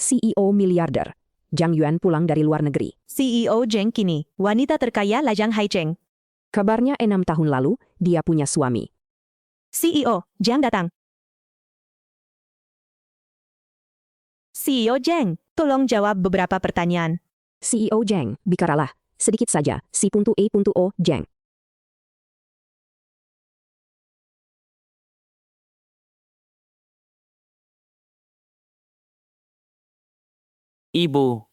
CEO miliarder. Zhang Yuan pulang dari luar negeri. CEO Zheng kini wanita terkaya Lajang Haicheng. Kabarnya 6 tahun lalu, dia punya suami. CEO Zhang datang. CEO Zheng, tolong jawab beberapa pertanyaan. CEO Zhang, bicaralah. Sedikit saja, si.e.o Zhang. Ibu,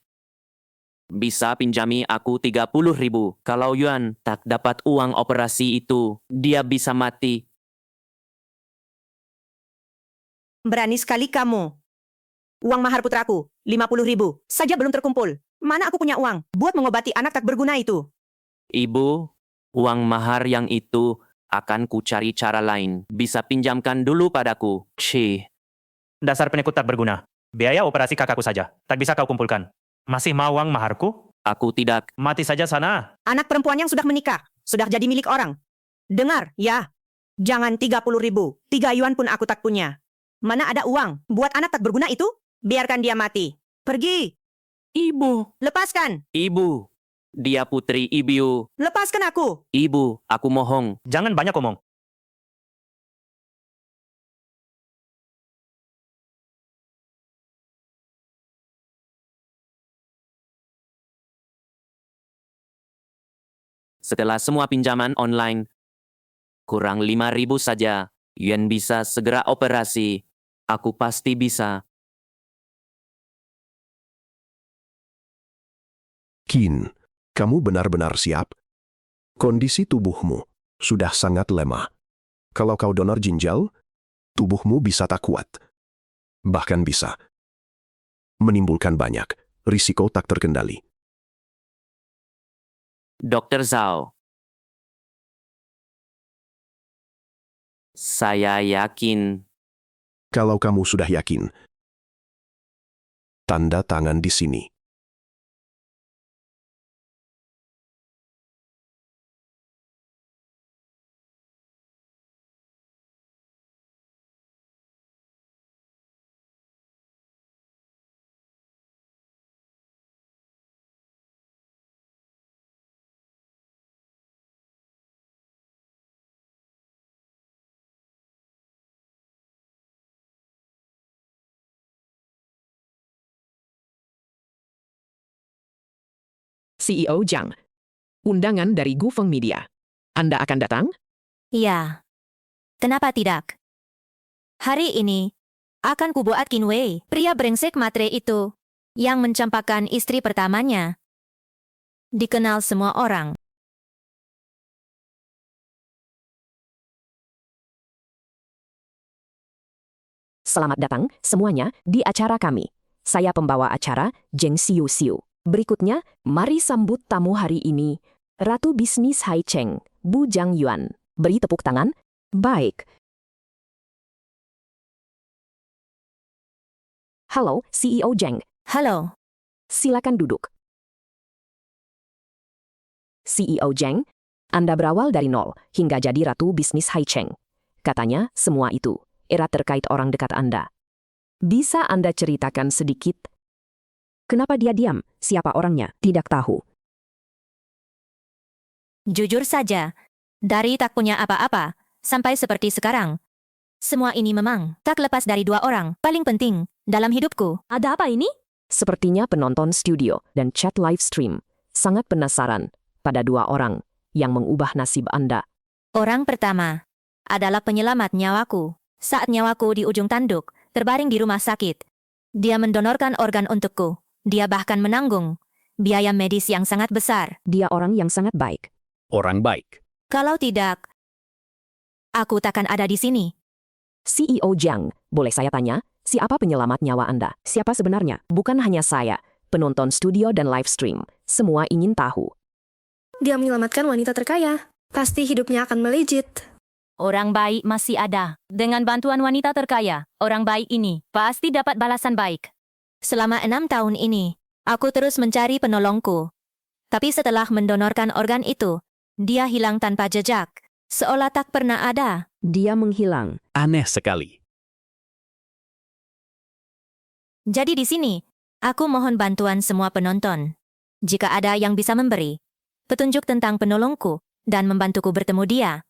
bisa pinjami aku 30.000. Kalau Yuan tak dapat uang operasi itu, dia bisa mati. Berani sekali kamu. Uang mahar putraku, 50.000, saja belum terkumpul. Mana aku punya uang buat mengobati anak tak berguna itu? Ibu, uang mahar yang itu akan ku cari cara lain. Bisa pinjamkan dulu padaku. Dasar pengikut tak berguna. Biaya operasi kakakku saja. Tak bisa kau kumpulkan. Masih mau uang maharku? Aku tidak. Mati saja sana. Anak perempuan yang sudah menikah, sudah jadi milik orang. Dengar, ya. Jangan 30.000, 3 yuan pun aku tak punya. Mana ada uang buat anak tak berguna itu? Biarkan dia mati. Pergi. Ibu. Lepaskan. Ibu. Dia putri ibu. Lepaskan aku. Ibu, aku mohon. Jangan banyak omong. Setelah semua pinjaman online, kurang 5.000 saja. Yuan bisa segera operasi. Aku pasti bisa. Qin, kamu benar-benar siap? Kondisi tubuhmu sudah sangat lemah. Kalau kau donor ginjal, tubuhmu bisa tak kuat. Bahkan bisa menimbulkan banyak risiko tak terkendali. Dr. Zhao. Saya yakin. Kalau kamu sudah yakin, tanda tangan di sini. CEO Zhang. Undangan dari Gufeng Media. Anda akan datang? Ya. Kenapa tidak? Hari ini, akan kubuat Qin Wei, pria brengsek matre itu, yang mencampakkan istri pertamanya. Dikenal semua orang. Selamat datang, semuanya, di acara kami. Saya pembawa acara, Zheng Xiu. Berikutnya, mari sambut tamu hari ini, Ratu Bisnis Haicheng, Bu Zhang Yuan. Beri tepuk tangan. Baik. Halo, CEO Zheng. Halo. Silakan duduk. CEO Zheng, Anda berawal dari nol hingga jadi Ratu Bisnis Haicheng. Katanya, semua itu era terkait orang dekat Anda. Bisa Anda ceritakan sedikit? Kenapa dia diam? Siapa orangnya? Tidak tahu. Jujur saja, dari tak punya apa-apa, sampai seperti sekarang. Semua ini memang tak lepas dari 2 orang paling penting dalam hidupku. Ada apa ini? Sepertinya penonton studio dan chat live stream sangat penasaran pada 2 orang yang mengubah nasib Anda. Orang pertama adalah penyelamat nyawaku. Saat nyawaku di ujung tanduk, terbaring di rumah sakit. Dia mendonorkan organ untukku. Dia bahkan menanggung biaya medis yang sangat besar. Dia orang yang sangat baik. Orang baik. Kalau tidak, aku takkan ada di sini. CEO Zhang, boleh saya tanya, siapa penyelamat nyawa Anda? Siapa sebenarnya? Bukan hanya saya, penonton studio dan live stream. Semua ingin tahu. Dia menyelamatkan wanita terkaya. Pasti hidupnya akan melejit. Orang baik masih ada. Dengan bantuan wanita terkaya, orang baik ini pasti dapat balasan baik. Selama 6 tahun ini, aku terus mencari penolongku. Tapi setelah mendonorkan organ itu, dia hilang tanpa jejak. Seolah tak pernah ada. Dia menghilang. Aneh sekali. Jadi di sini, Aku mohon bantuan semua penonton. Jika ada yang bisa memberi petunjuk tentang penolongku dan membantuku bertemu dia.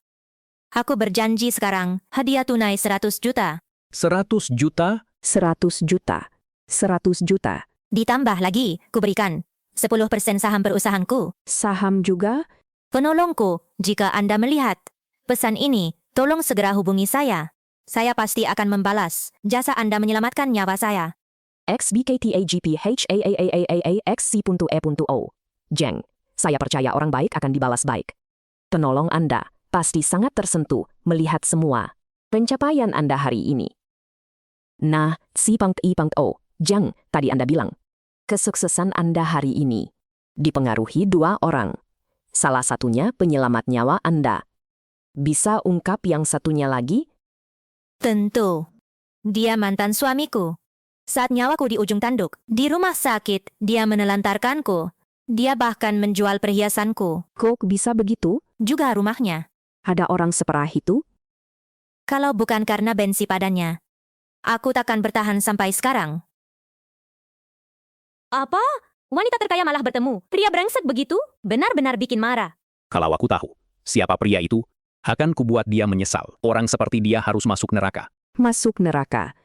Aku berjanji sekarang hadiah tunai 100 juta. 100 juta? 100 juta. 100 juta. Ditambah lagi, kuberikan 10% saham perusahaanku. Saham juga? Penolongku, jika Anda melihat pesan ini, tolong segera hubungi saya. Saya pasti akan membalas jasa Anda menyelamatkan nyawa saya. XBKTAGPHAAAAAXC.E.O. Jeng, saya percaya orang baik akan dibalas baik. Penolong Anda pasti sangat tersentuh melihat semua pencapaian Anda hari ini. Nah, si Pang-I-Pang-O, Jeng, tadi Anda bilang, kesuksesan Anda hari ini dipengaruhi 2 orang. Salah satunya penyelamat nyawa Anda. Bisa ungkap yang satunya lagi? Tentu. Dia mantan suamiku. Saat nyawaku di ujung tanduk, di rumah sakit, dia menelantarkanku. Dia bahkan menjual perhiasanku, Kok bisa begitu? juga rumahnya. Ada orang separah itu? Kalau bukan karena bensi padanya, aku takkan bertahan sampai sekarang. Apa? Wanita terkaya malah bertemu. Pria brengsek begitu? Benar-benar bikin marah. Kalau aku tahu siapa pria itu, akan kubuat dia menyesal. Orang seperti dia harus masuk neraka. Masuk neraka.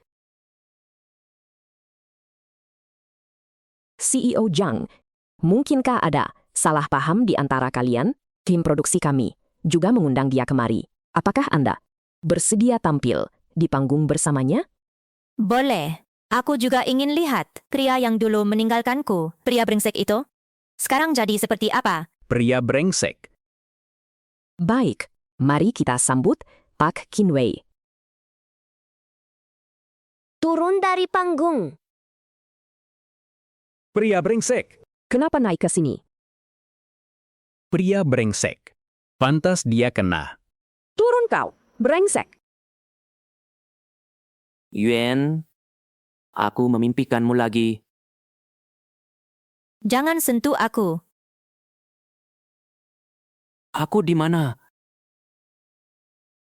CEO Jang, mungkinkah ada salah paham di antara kalian? Tim produksi kami juga mengundang dia kemari. Apakah Anda bersedia tampil di panggung bersamanya? Boleh. Aku juga ingin lihat pria yang dulu meninggalkanku, pria brengsek itu. Sekarang jadi seperti apa? Pria brengsek. Baik, mari kita sambut Pak Kin Wei. Turun dari panggung. Pria brengsek. Kenapa naik ke sini? Pria brengsek. Pantas dia kena. Turun kau, brengsek. Yuan, aku memimpikanmu lagi. Jangan sentuh aku. Aku di mana?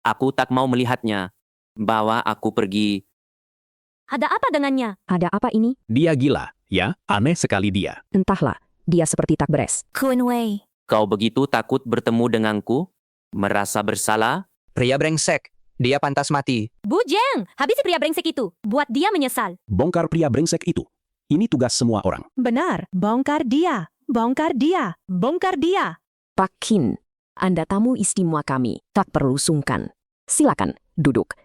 Aku tak mau melihatnya. Bawa aku pergi. Ada apa dengannya? Ada apa ini? Dia gila, ya? Aneh sekali dia. Entahlah, dia seperti tak beres. Kun Wei. Kau begitu takut bertemu denganku? Merasa bersalah? Pria brengsek. Dia pantas mati. Bu Jeng, habisi pria brengsek itu. Buat dia menyesal. Bongkar pria brengsek itu. Ini tugas semua orang. Benar, bongkar dia. Bongkar dia. Bongkar dia. Pak Kin, Anda tamu istimewa kami, tak perlu sungkan. Silakan, duduk.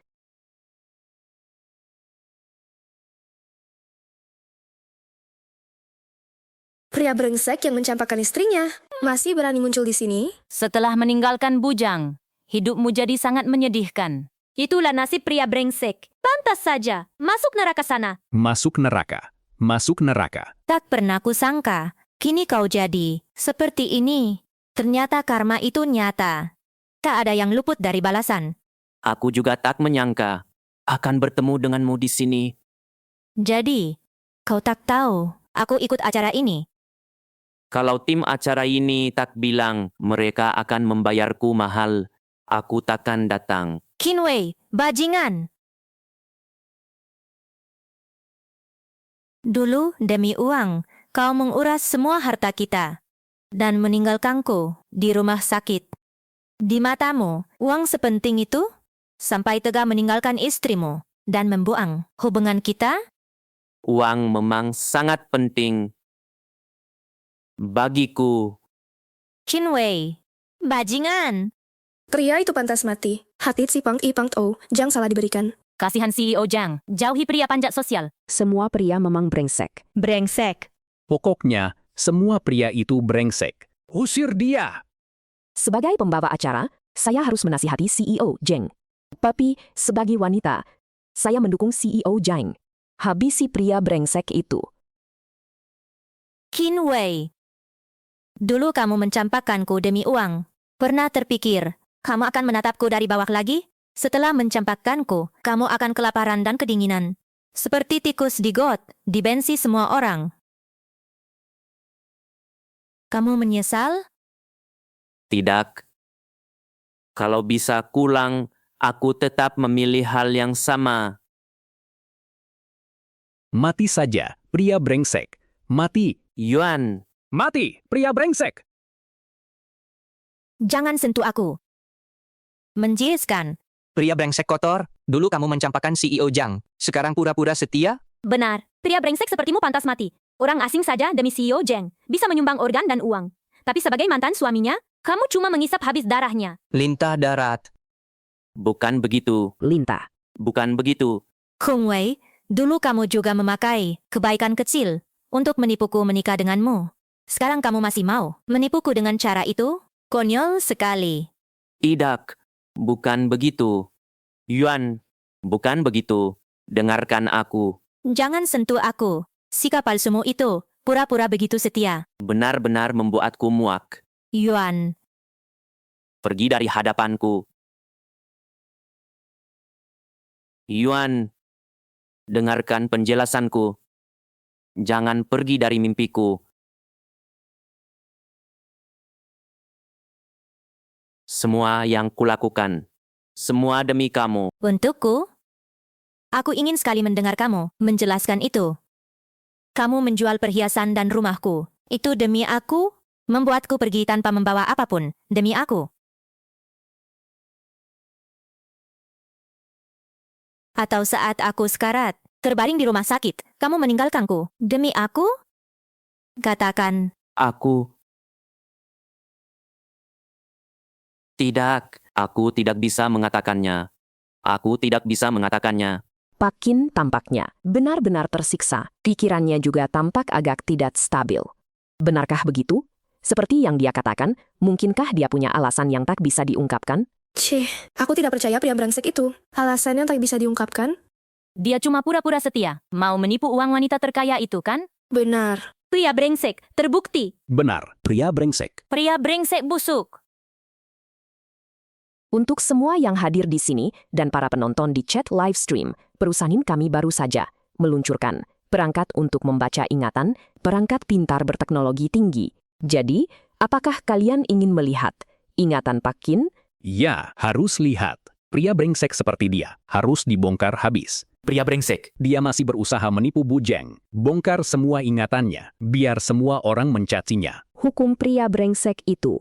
Pria brengsek yang mencampakkan istrinya masih berani muncul di sini? Setelah meninggalkan bujang, hidupmu jadi sangat menyedihkan. Itulah nasib pria brengsek. Pantas saja, masuk neraka sana. Masuk neraka. Masuk neraka. Tak pernah kusangka, kini kau jadi seperti ini. Ternyata karma itu nyata. Tak ada yang luput dari balasan. Aku juga tak menyangka akan bertemu denganmu di sini. Jadi, kau tak tahu, aku ikut acara ini. Kalau tim acara ini tak bilang mereka akan membayarku mahal, aku takkan datang. Kin Wei, bajingan. Dulu, demi uang, kau menguras semua harta kita dan meninggalkanku di rumah sakit. Di matamu, uang sepenting itu? Sampai tega meninggalkan istrimu dan membuang hubungan kita? Uang memang sangat penting bagiku. Kin Wei, bajingan. Pria itu pantas mati. Hati si Pang-I-Pang-O, Jang salah diberikan. Kasihan CEO Jang, jauhi pria panjat sosial. Semua pria memang brengsek. Brengsek. Pokoknya, semua pria itu brengsek. Usir dia! Sebagai pembawa acara, saya harus menasihati CEO Jeng. Tapi, sebagai wanita, saya mendukung CEO Jang. Habisi pria brengsek itu. Kin Wei, dulu kamu mencampakkanku demi uang. Pernah terpikir, kamu akan menatapku dari bawah lagi? Setelah mencampakkanku, kamu akan kelaparan dan kedinginan. Seperti tikus di got, dibensi semua orang. Kamu menyesal? Tidak. Kalau bisa pulang, aku tetap memilih hal yang sama. Mati saja, pria brengsek. Mati. Yuan, Mati, pria brengsek. Jangan sentuh aku. Menjiriskan. Pria brengsek kotor, dulu kamu mencampakkan CEO Jang. Sekarang pura-pura setia? Benar, pria brengsek sepertimu pantas mati. Orang asing saja demi CEO Jeng bisa menyumbang organ dan uang. Tapi sebagai mantan suaminya, kamu cuma mengisap habis darahnya. Lintah darat. bukan begitu. Lintah. Bukan begitu. Kung Wei, dulu kamu juga memakai kebaikan kecil untuk menipuku menikah denganmu. Sekarang kamu masih mau menipuku dengan cara itu? Konyol sekali. Tidak. Bukan begitu. Yuan, bukan begitu. Dengarkan aku. Jangan sentuh aku. Sikap palsumu itu pura-pura begitu setia. Benar-benar membuatku muak. Yuan, Pergi dari hadapanku. Yuan, dengarkan penjelasanku. Jangan pergi dari mimpiku. Semua yang kulakukan, semua demi kamu. untukku? Aku ingin sekali mendengar kamu menjelaskan itu. Kamu menjual perhiasan dan rumahku. Itu demi aku? Membuatku pergi tanpa membawa apapun. Demi aku. Atau saat aku sekarat, terbaring di rumah sakit, kamu meninggalkanku. Demi aku? Katakan, Aku tidak bisa mengatakannya. Aku tidak bisa mengatakannya. Pak Kin tampaknya benar-benar tersiksa. Pikirannya juga tampak agak tidak stabil. Benarkah begitu? Seperti yang dia katakan, mungkinkah dia punya alasan yang tak bisa diungkapkan? Cih, aku tidak percaya pria brengsek itu. Alasannya tak bisa diungkapkan? dia cuma pura-pura setia. Mau menipu uang wanita terkaya itu kan? Benar. Pria brengsek, terbukti. Benar, pria brengsek. Pria brengsek busuk. Untuk semua yang hadir di sini dan para penonton di chat live stream, perusahaan kami baru saja meluncurkan perangkat untuk membaca ingatan, perangkat pintar berteknologi tinggi. Jadi, apakah kalian ingin melihat ingatan Pak Kin? Ya, harus lihat. Pria brengsek seperti dia harus dibongkar habis. Pria brengsek. Dia masih berusaha menipu Bu Jeng. Bongkar semua ingatannya, biar semua orang mencacinya. Hukum pria brengsek itu.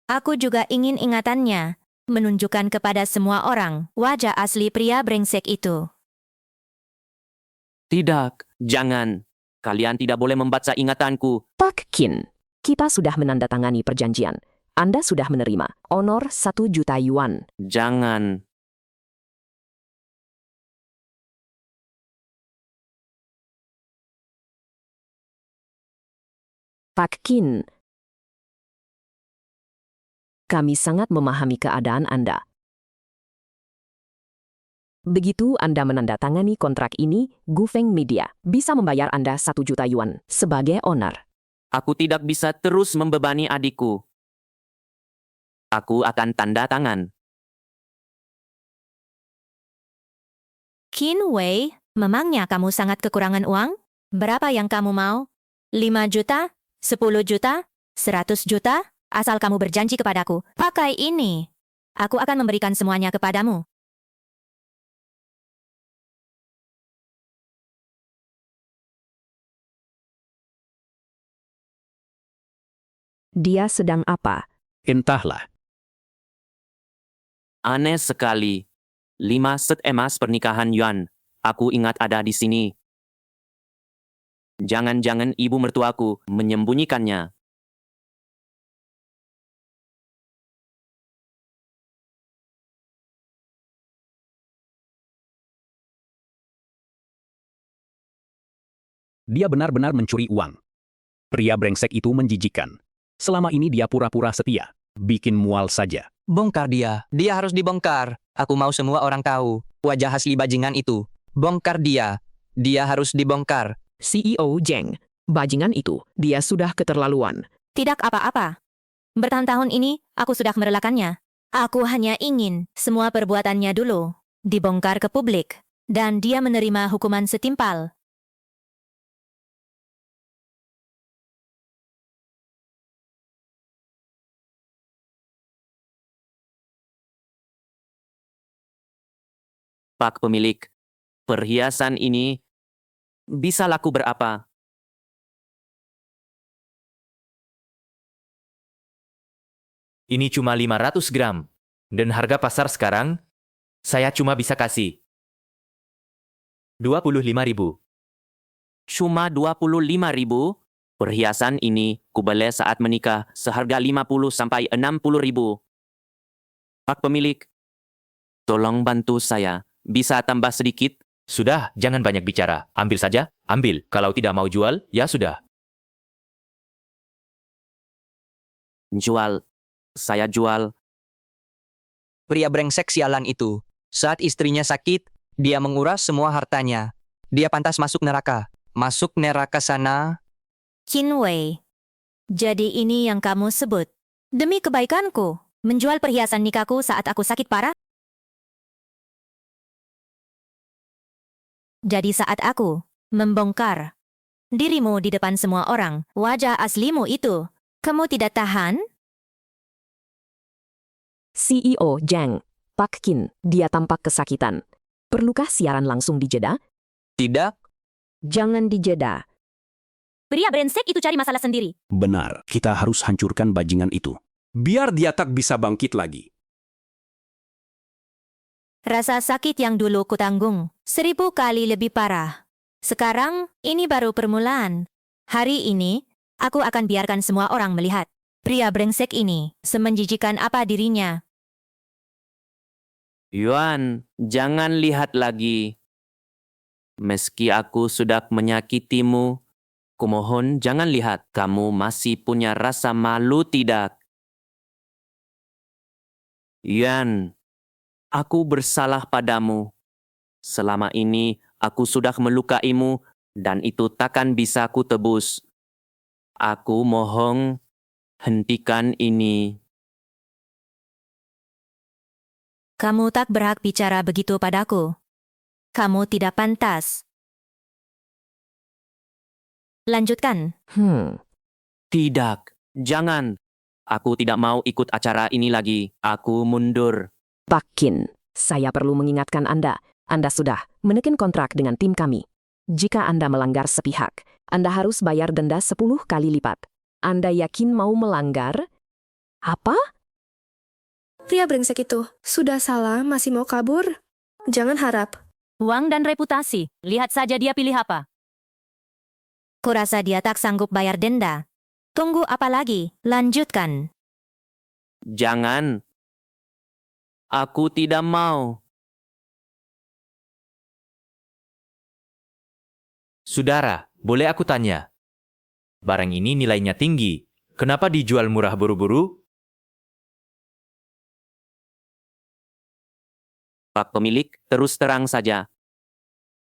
Aku juga ingin ingatannya. Menunjukkan kepada semua orang wajah asli pria brengsek itu. Tidak, jangan. Kalian tidak boleh membaca ingatanku. Pak Kin, kita sudah menandatangani perjanjian. Anda sudah menerima honor 1 juta yuan. Jangan. Pak Kin, kami sangat memahami keadaan Anda. Begitu Anda menandatangani kontrak ini, Gufeng Media bisa membayar Anda 1 juta yuan sebagai honor. Aku tidak bisa terus membebani adikku. Aku akan tanda tangan. Qin Wei, memangnya kamu sangat kekurangan uang? Berapa yang kamu mau? 5 juta? 10 juta? 100 juta? Asal kamu berjanji kepadaku, pakai ini. Aku akan memberikan semuanya kepadamu. Dia sedang apa? Entahlah. Aneh sekali. 5 set emas pernikahan Yuan. Aku ingat ada di sini. Jangan-jangan ibu mertuaku menyembunyikannya. Dia benar-benar mencuri uang. Pria brengsek itu menjijikan. Selama ini dia pura-pura setia. Bikin mual saja. Bongkar dia. Dia harus dibongkar. Aku mau semua orang tahu. Wajah asli bajingan itu. Bongkar dia. Dia harus dibongkar. CEO Jeng. Bajingan itu, dia sudah keterlaluan. Tidak apa-apa. Bertahun-tahun ini, aku sudah merelakannya. Aku hanya ingin semua perbuatannya dulu dibongkar ke publik. Dan dia menerima hukuman setimpal. Pak pemilik, perhiasan ini bisa laku berapa? Ini cuma 500 gram. Dan harga pasar sekarang, saya cuma bisa kasih 25.000. Cuma 25.000? Perhiasan ini kubeli saat menikah seharga 50 sampai 60.000. Pak pemilik, tolong bantu saya. Bisa tambah sedikit? Sudah, jangan banyak bicara. Ambil saja, ambil. Kalau tidak mau jual, ya sudah. Jual. Saya jual. Pria brengsek sialan itu. Saat istrinya sakit, dia menguras semua hartanya. Dia pantas masuk neraka. Masuk neraka sana. Qin Wei. Jadi ini yang kamu sebut. Demi kebaikanku, menjual perhiasan nikahku saat aku sakit parah? Jadi saat aku membongkar dirimu di depan semua orang, wajah aslimu itu, kamu tidak tahan? CEO Zhang, Pak Qin, dia tampak kesakitan. Perlukah siaran langsung dijeda? Tidak, Jangan dijeda. Pria brengsek itu cari masalah sendiri. Benar, kita harus hancurkan bajingan itu. Biar dia tak bisa bangkit lagi. Rasa sakit yang dulu kutanggung 1000 kali lebih parah. Sekarang, ini baru permulaan. Hari ini, aku akan biarkan semua orang melihat. Pria brengsek ini, semenjijikan apa dirinya. Yuan, jangan lihat lagi. Meski aku sudah menyakitimu, kumohon jangan lihat. Kamu masih punya rasa malu tidak? Yuan, aku bersalah padamu. Selama ini aku sudah melukaimu dan itu takkan bisa kutebus. Aku mohon, hentikan ini. Kamu tak berhak bicara begitu padaku. Kamu tidak pantas. Lanjutkan. Tidak, jangan. Aku tidak mau ikut acara ini lagi. Aku mundur. Pak Qin, saya perlu mengingatkan Anda. Anda sudah menekan kontrak dengan tim kami. Jika Anda melanggar sepihak, Anda harus bayar denda 10 kali lipat. Anda yakin mau melanggar? Apa? Pria brengsek itu, sudah salah masih mau kabur? Jangan harap. Uang dan reputasi. Lihat saja dia pilih apa. Kurasa dia tak sanggup bayar denda. Tunggu apa lagi? Lanjutkan. Jangan. Aku tidak mau. Saudara, boleh aku tanya? Barang ini nilainya tinggi. Kenapa dijual murah buru-buru? Pak pemilik, terus terang saja.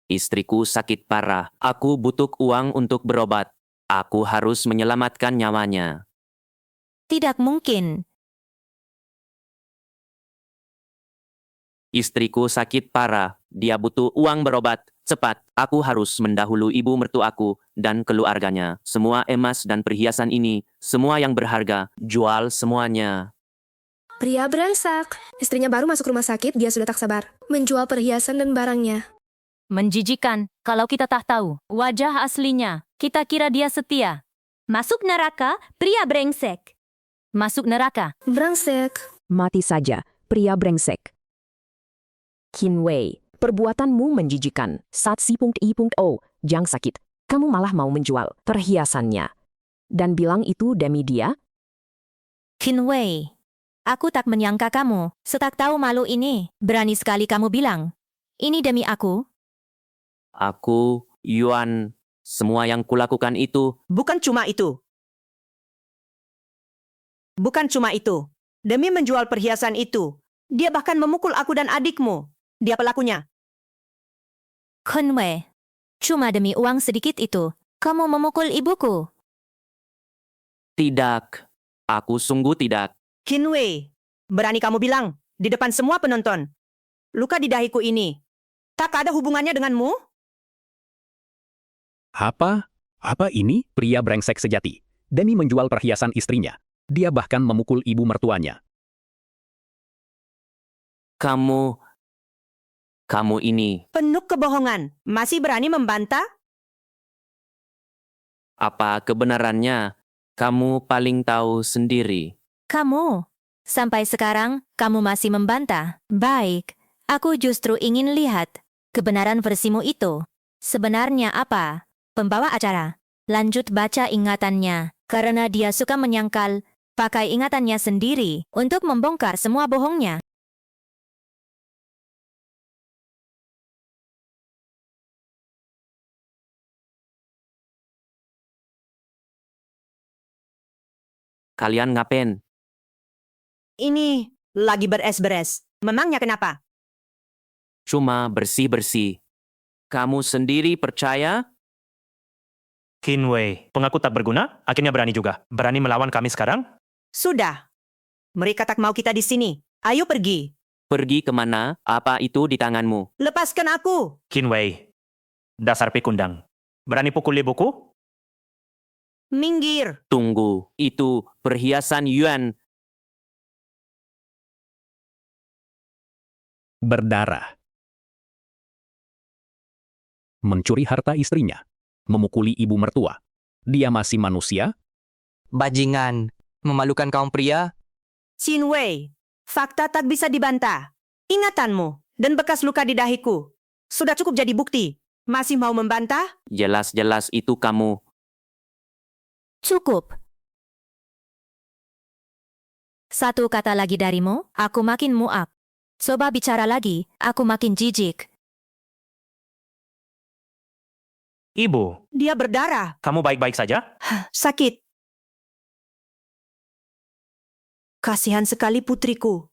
Istriku sakit parah. Aku butuh uang untuk berobat. Aku harus menyelamatkan nyawanya. Tidak mungkin. Istriku sakit parah. Dia butuh uang berobat. Cepat, aku harus mendahului ibu mertuaku dan keluarganya. Semua emas dan perhiasan ini, semua yang berharga, jual semuanya. Pria brengsek. Istrinya baru masuk rumah sakit, dia sudah tak sabar. Menjual perhiasan dan barangnya. Menjijikan, kalau kita tak tahu wajah aslinya. Kita kira dia setia. Masuk neraka, pria brengsek. Masuk neraka. Brengsek. Mati saja, pria brengsek. Qin Wei, perbuatanmu menjijikan. Satsi.i.o, Jang sakit. Kamu malah mau menjual perhiasannya. Dan bilang itu demi dia? Qin Wei, aku tak menyangka kamu setak tahu malu ini. Berani sekali kamu bilang. Ini demi aku. Aku, Yuan, semua yang kulakukan itu. Bukan cuma itu. Bukan cuma itu. Demi menjual perhiasan itu, dia bahkan memukul aku dan adikmu. Dia pelakunya. Qin Wei, cuma demi uang sedikit itu, kamu memukul ibuku. Tidak, aku sungguh tidak. Qin Wei, berani kamu bilang di depan semua penonton. Luka di dahiku ini, tak ada hubungannya denganmu? Apa? Apa ini? Pria brengsek sejati. Demi menjual perhiasan istrinya. Dia bahkan memukul ibu mertuanya. Kamu Kamu ini, Penuh kebohongan. Masih berani membantah? apa kebenarannya? Kamu paling tahu sendiri. Kamu, sampai sekarang kamu masih membantah. Baik, aku justru ingin lihat kebenaran versimu itu. Sebenarnya apa? Pembawa acara, lanjut baca ingatannya, karena dia suka menyangkal, pakai ingatannya sendiri untuk membongkar semua bohongnya. Kalian ngapain? Ini lagi beres-beres. Memangnya kenapa? Cuma bersih-bersih. Kamu sendiri percaya? Kinwei, pengaku tak berguna, akhirnya berani juga. Berani melawan kami sekarang? Sudah. Mereka tak mau kita di sini. Ayo pergi. Pergi kemana? Apa itu di tanganmu? Lepaskan aku. Kinwei, dasar pekundang. Berani pukul ibuku? Minggir. Tunggu, itu perhiasan Yuan. Berdarah. Mencuri harta istrinya. Memukuli ibu mertua. Dia masih manusia? Bajingan. Memalukan kaum pria. Qin Wei, fakta tak bisa dibantah. Ingatanmu dan bekas luka di dahiku sudah cukup jadi bukti. Masih mau membantah? Jelas-jelas itu kamu. Cukup. Satu kata lagi darimu, aku makin muak. Coba bicara lagi, aku makin jijik. Ibu, Dia berdarah. kamu baik-baik saja? Sakit. Kasihan sekali putriku.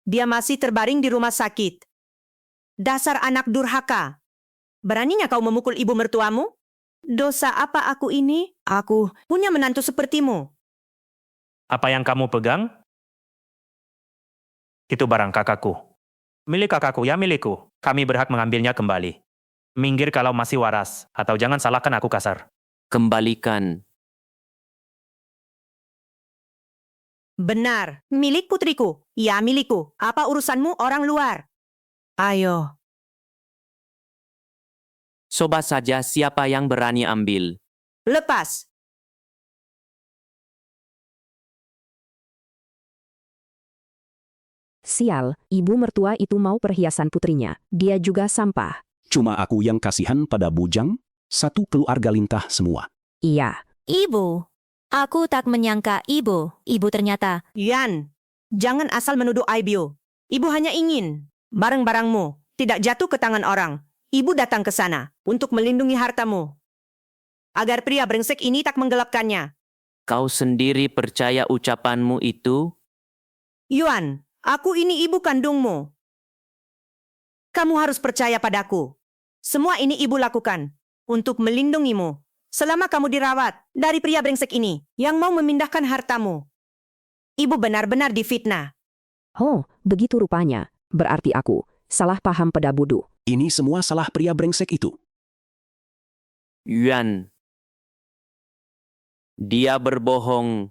Dia masih terbaring di rumah sakit. Dasar anak durhaka. Beraninya kau memukul ibu mertuamu? Dosa apa aku ini? Aku punya menantu sepertimu. Apa yang kamu pegang? Itu barang kakakku. Milik kakakku, ya milikku. Kami berhak mengambilnya kembali. Minggir kalau masih waras, atau jangan salahkan aku kasar. Kembalikan. Benar, milik putriku. Ya milikku. Apa urusanmu orang luar? Ayo. Coba saja siapa yang berani ambil. Lepas. Sial, ibu mertua itu mau perhiasan putrinya. Dia juga sampah. Cuma aku yang kasihan pada bujang? Satu keluarga lintah semua. Iya, Ibu, aku tak menyangka ibu. Ibu ternyata, Yan, jangan asal menuduh Aibio. Ibu hanya ingin barang-barangmu tidak jatuh ke tangan orang. Ibu datang ke sana untuk melindungi hartamu. Agar pria brengsek ini tak menggelapkannya. Kau sendiri percaya ucapanmu itu? Yuan, aku ini ibu kandungmu. Kamu harus percaya padaku. Semua ini ibu lakukan untuk melindungimu selama kamu dirawat dari pria brengsek ini yang mau memindahkan hartamu. Ibu benar-benar difitnah. oh, begitu rupanya. Berarti aku salah paham pada bodoh. Ini semua salah pria brengsek itu. Yuan. Dia berbohong.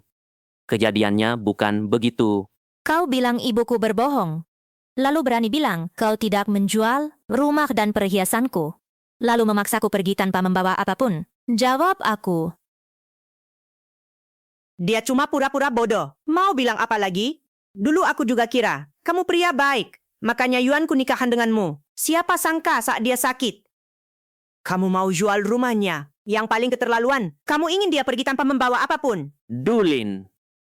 Kejadiannya bukan begitu. kau bilang ibuku berbohong. Lalu berani bilang kau tidak menjual rumah dan perhiasanku. Lalu memaksaku pergi tanpa membawa apapun. Jawab aku. Dia cuma pura-pura bodoh. Mau bilang apa lagi? Dulu aku juga kira kamu pria baik. Makanya Yuan ku nikahan denganmu. Siapa sangka saat dia sakit? Kamu mau jual rumahnya. Yang paling keterlaluan, kamu ingin dia pergi tanpa membawa apapun. Dulin.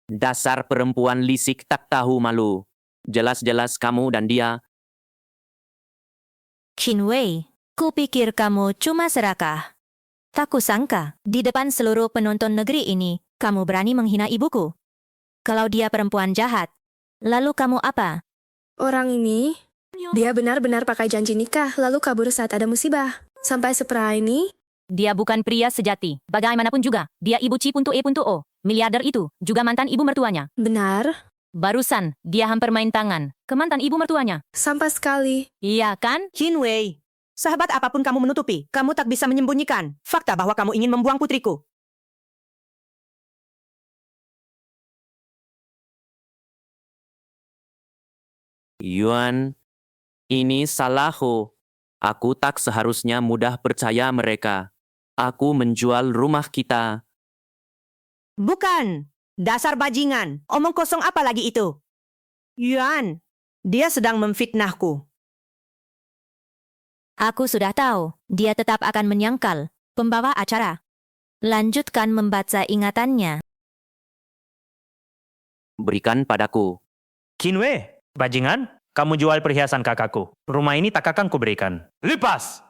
Dasar perempuan lisik tak tahu malu. Jelas-jelas kamu dan dia. Qin Wei, kupikir kamu cuma serakah. Tak kusangka, di depan seluruh penonton negeri ini, kamu berani menghina ibuku. Kalau dia perempuan jahat, lalu kamu apa? Orang ini, dia benar-benar pakai janji nikah lalu kabur saat ada musibah. Sampai sepera ini, Dia bukan pria sejati. Bagaimanapun juga, dia ibu C.E.O. Miliarder itu, juga mantan ibu mertuanya. benar, Barusan, dia hampir main tangan ke mantan ibu mertuanya. sampah sekali. Iya kan? Qin Wei, sahabat apapun kamu menutupi, kamu tak bisa menyembunyikan fakta bahwa kamu ingin membuang putriku. Yuan. Ini salahku. Aku tak seharusnya mudah percaya mereka. Aku menjual rumah kita. Bukan. Dasar bajingan. Omong kosong apa lagi itu? Yuan, dia sedang memfitnahku. Aku sudah tahu, dia tetap akan menyangkal. Pembawa acara. Lanjutkan membaca ingatannya. Berikan padaku. Kinwei, bajingan, kamu jual perhiasan kakakku. Rumah ini tak akan kuberikan. Lepas!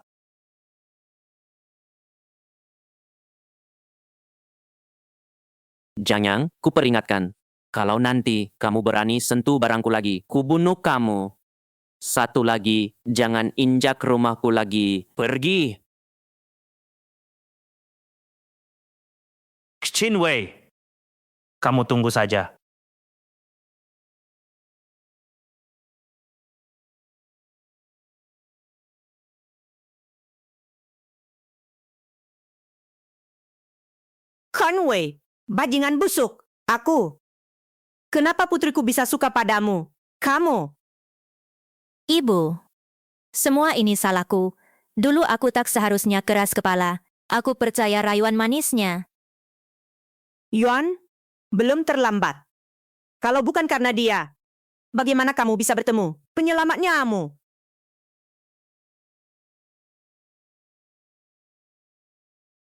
Jangan, kuperingatkan. Kalau nanti kamu berani sentuh barangku lagi, kubunuh kamu. Satu lagi, jangan injak rumahku lagi. Pergi! Qinwei, kamu tunggu saja. Conway, bajingan busuk. Aku. Kenapa putriku bisa suka padamu? Kamu. Ibu, semua ini salahku. Dulu aku tak seharusnya keras kepala. Aku percaya rayuan manisnya. Yuan, belum terlambat. Kalau bukan karena dia, bagaimana kamu bisa bertemu penyelamatnya kamu?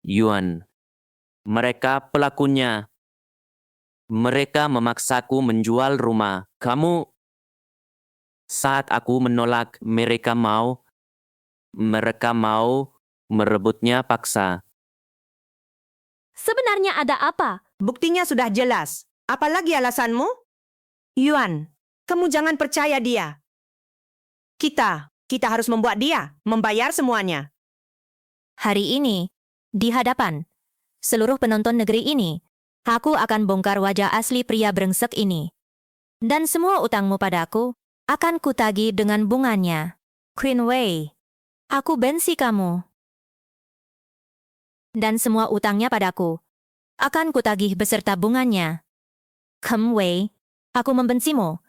Yuan. Mereka pelakunya. Mereka memaksaku menjual rumah. Kamu... Saat aku menolak, mereka mau merebutnya paksa. Sebenarnya ada apa? Buktinya sudah jelas. Apalagi alasanmu? Yuan, kamu jangan percaya dia. Kita harus membuat dia membayar semuanya. Hari ini, di hadapan seluruh penonton negeri ini, aku akan bongkar wajah asli pria brengsek ini. Dan semua utangmu padaku akan kutagih dengan bunganya. Queen Wei, aku benci kamu. Dan semua utangnya padaku akan kutagih beserta bunganya. Kem Wei, aku membencimu.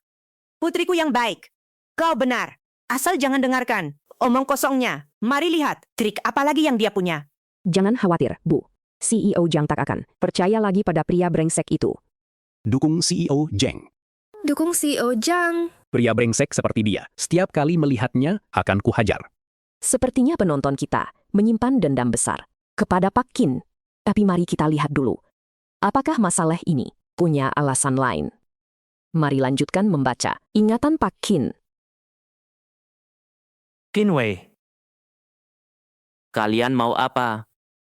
Putriku yang baik. Kau benar. Asal jangan dengarkan omong kosongnya. Mari lihat trik apa lagi yang dia punya. Jangan khawatir, Bu. CEO Zhang tak akan percaya lagi pada pria brengsek itu. Dukung CEO Zhang. Dukung CEO Zhang. Pria brengsek seperti dia, setiap kali melihatnya akan kuhajar. Sepertinya penonton kita menyimpan dendam besar kepada Pak Qin. Tapi mari kita lihat dulu. Apakah masalah ini punya alasan lain? Mari lanjutkan membaca ingatan Pak Qin. Kinwei, Kalian mau apa?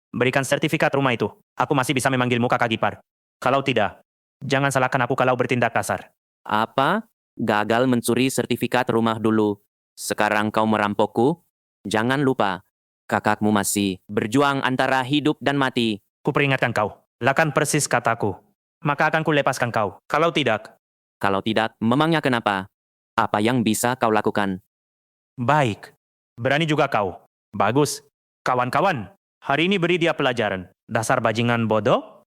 berikan sertifikat rumah itu. Aku masih bisa memanggilmu kakak ipar. Kalau tidak, jangan salahkan aku kalau bertindak kasar. Apa? Gagal mencuri sertifikat rumah dulu. Sekarang kau merampokku? Jangan lupa, kakakmu masih berjuang antara hidup dan mati. Kuperingatkan kau, lakukan persis kataku. Maka akan kulepaskan kau. Kalau tidak, Memangnya kenapa? Apa yang bisa kau lakukan? baik. Berani juga kau. Bagus. Kawan-kawan, hari ini beri dia pelajaran. Dasar bajingan bodoh.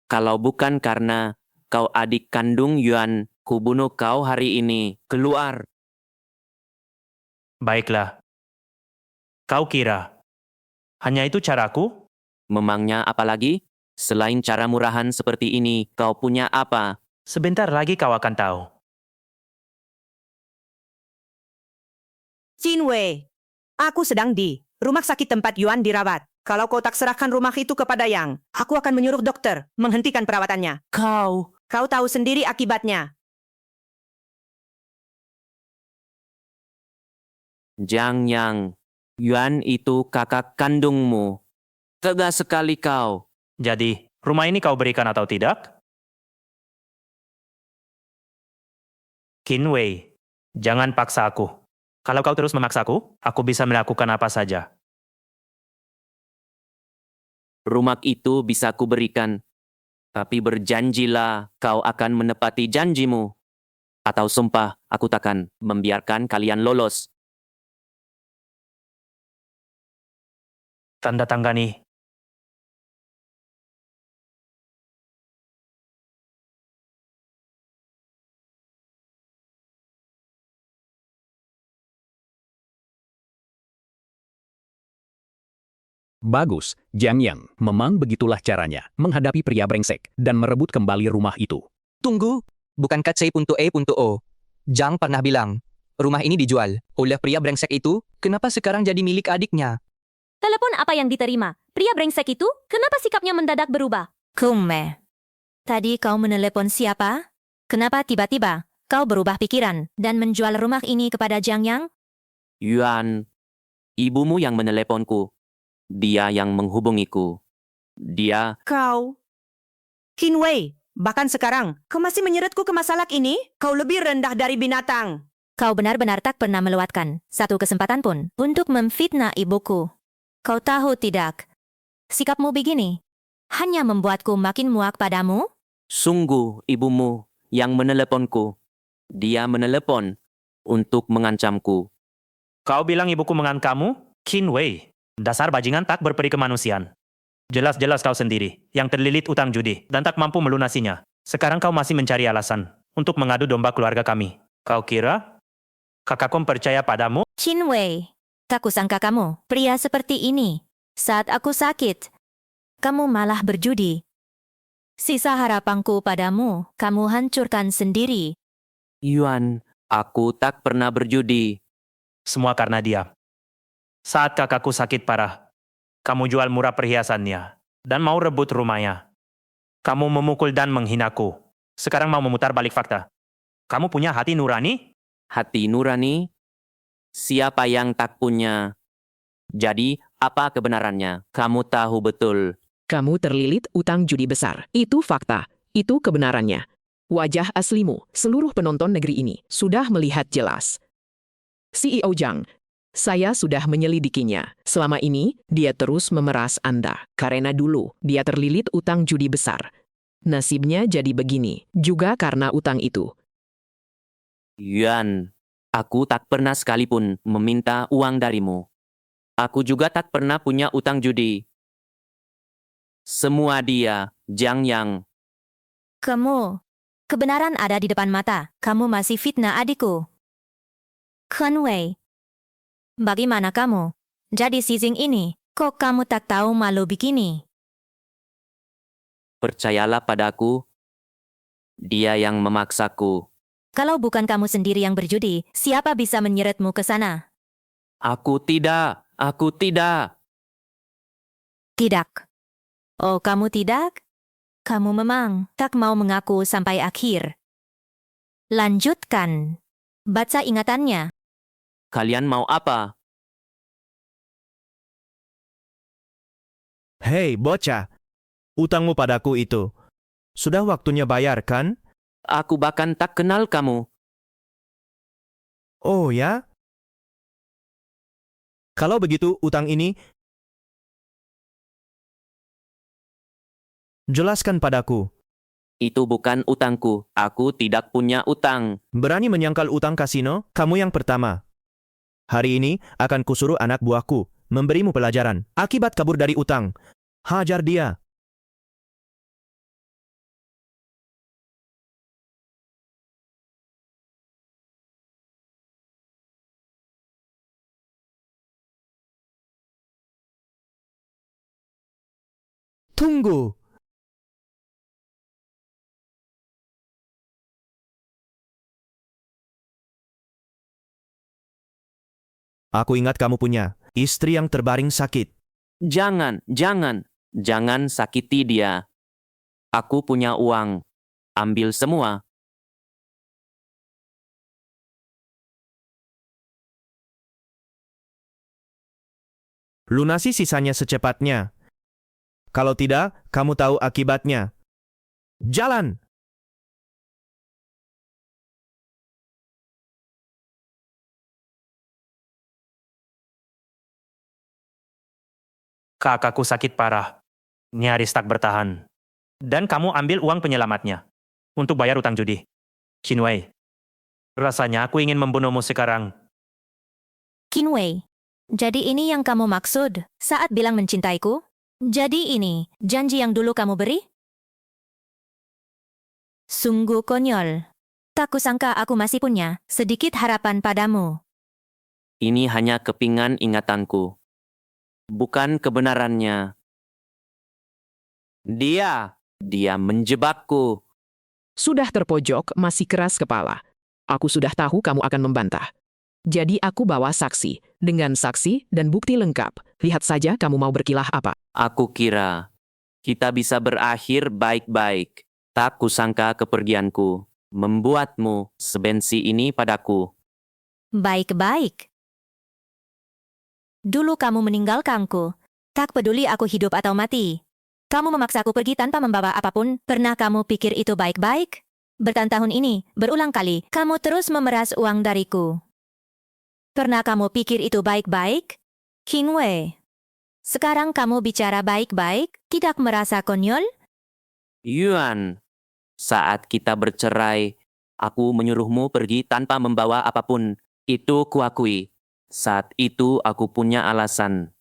Kalau bukan karena kau adik kandung Yuan, kubunuh kau hari ini. Keluar. Baiklah. Kau kira, hanya itu caraku? Memangnya apa lagi? Selain cara murahan seperti ini, kau punya apa? Sebentar lagi kau akan tahu. Qinwei, aku sedang di rumah sakit tempat Yuan dirawat. Kalau kau tak serahkan rumah itu kepada Yang, aku akan menyuruh dokter menghentikan perawatannya. Kau Kau tahu sendiri akibatnya. Zhang Yang. Yuan itu kakak kandungmu. Tegas sekali kau. Jadi, rumah ini kau berikan atau tidak? Kinwei, jangan paksa aku. Kalau kau terus memaksaku, aku bisa melakukan apa saja. Rumah itu bisa kuberikan. Tapi berjanjilah kau akan menepati janjimu. Atau sumpah, aku takkan membiarkan kalian lolos. Tanda tangani. Bagus, Jiang Yang. Memang begitulah caranya menghadapi pria brengsek dan merebut kembali rumah itu. Tunggu, bukankah C.E.O. Jang pernah bilang, rumah ini dijual oleh pria brengsek itu, kenapa sekarang jadi milik adiknya? Telepon apa yang diterima? Pria brengsek itu, kenapa sikapnya mendadak berubah? Kume. Tadi kau menelepon siapa? Kenapa tiba-tiba kau berubah pikiran dan menjual rumah ini kepada Jiang Yang? Yuan, ibumu yang meneleponku. Dia yang menghubungiku. Dia, Kau. Qin Wei, bahkan sekarang, kau masih menyeretku ke masalah ini? Kau lebih rendah dari binatang. Kau benar-benar tak pernah melewatkan satu kesempatan pun untuk memfitnah ibuku. Kau tahu tidak? Sikapmu begini hanya membuatku makin muak padamu? sungguh ibumu yang meneleponku. Dia menelepon untuk mengancamku. Kau bilang ibuku mengancammu? Qin Wei. Dasar bajingan tak berperi kemanusiaan. Jelas-jelas kau sendiri yang terlilit utang judi dan tak mampu melunasinya. Sekarang kau masih mencari alasan untuk mengadu domba keluarga kami. Kau kira kakakku percaya padamu? Qin Wei, tak kusangka kamu pria seperti ini. Saat aku sakit, kamu malah berjudi. Sisa harapanku padamu, kamu hancurkan sendiri. Yuan, aku tak pernah berjudi. Semua karena dia. Saat kakakku sakit parah, kamu jual murah perhiasannya dan mau rebut rumahnya. Kamu memukul dan menghinaku. Sekarang mau memutar balik fakta. Kamu punya hati nurani? Hati nurani? Siapa yang tak punya? Jadi, apa kebenarannya? Kamu tahu betul. Kamu terlilit utang judi besar. Itu fakta. Itu kebenarannya. Wajah aslimu, seluruh penonton negeri ini, sudah melihat jelas. CEO Zhang, saya sudah menyelidikinya. Selama ini, dia terus memeras Anda. Karena dulu, dia terlilit utang judi besar. Nasibnya jadi begini, juga karena utang itu. Yuan, aku tak pernah sekalipun meminta uang darimu. Aku juga tak pernah punya utang judi. Semua dia, Jiang Yang. Kamu, kebenaran ada di depan mata. Kamu masih fitnah adikku. Qin Wei, bagaimana kamu? Jadi season ini, kok kamu tak tahu malu begini? Percayalah padaku. Dia yang memaksaku. Kalau bukan kamu sendiri yang berjudi, siapa bisa menyeretmu ke sana? Aku tidak. Aku tidak. Tidak. Oh, kamu tidak? Kamu memang tak mau mengaku sampai akhir. Lanjutkan. Baca ingatannya. Kalian mau apa? Hei, bocah. Utangmu padaku itu. Sudah waktunya bayar, kan? Aku bahkan tak kenal kamu. Oh ya? Kalau begitu, utang ini jelaskan padaku. Itu bukan utangku. Aku tidak punya utang. Berani menyangkal utang kasino? Kamu yang pertama. Hari ini akan kusuruh anak buahku memberimu pelajaran akibat kabur dari utang. Hajar dia. Tunggu. Aku ingat kamu punya istri yang terbaring sakit. Jangan, jangan. Jangan sakiti dia. Aku punya uang. Ambil semua. Lunasi sisanya secepatnya. Kalau tidak, kamu tahu akibatnya. Jalan! Kakakku sakit parah. Nyaris tak bertahan. Dan kamu ambil uang penyelamatnya untuk bayar utang judi. Qin Wei, rasanya aku ingin membunuhmu sekarang. Qin Wei, Jadi ini yang kamu maksud saat bilang mencintaiku? Jadi ini janji yang dulu kamu beri? Sungguh konyol. Tak kusangka aku masih punya sedikit harapan padamu. Ini hanya kepingan ingatanku. Bukan kebenarannya. Dia menjebakku. Sudah terpojok, masih keras kepala. Aku sudah tahu kamu akan membantah. Jadi aku bawa saksi. Dengan saksi dan bukti lengkap. Lihat saja kamu mau berkilah apa. Aku kira kita bisa berakhir baik-baik. Tak kusangka kepergianku membuatmu sebensi ini padaku. Baik-baik. Dulu kamu meninggalkanku. Tak peduli aku hidup atau mati. Kamu memaksaku pergi tanpa membawa apapun. Pernah kamu pikir itu baik-baik? Bertahun-tahun ini, berulang kali, kamu terus memeras uang dariku. Pernah kamu pikir itu baik-baik? Qin Wei. Sekarang kamu bicara baik-baik, tidak merasa konyol? Yuan, saat kita bercerai, aku menyuruhmu pergi tanpa membawa apapun. Itu kuakui. Saat itu aku punya alasan.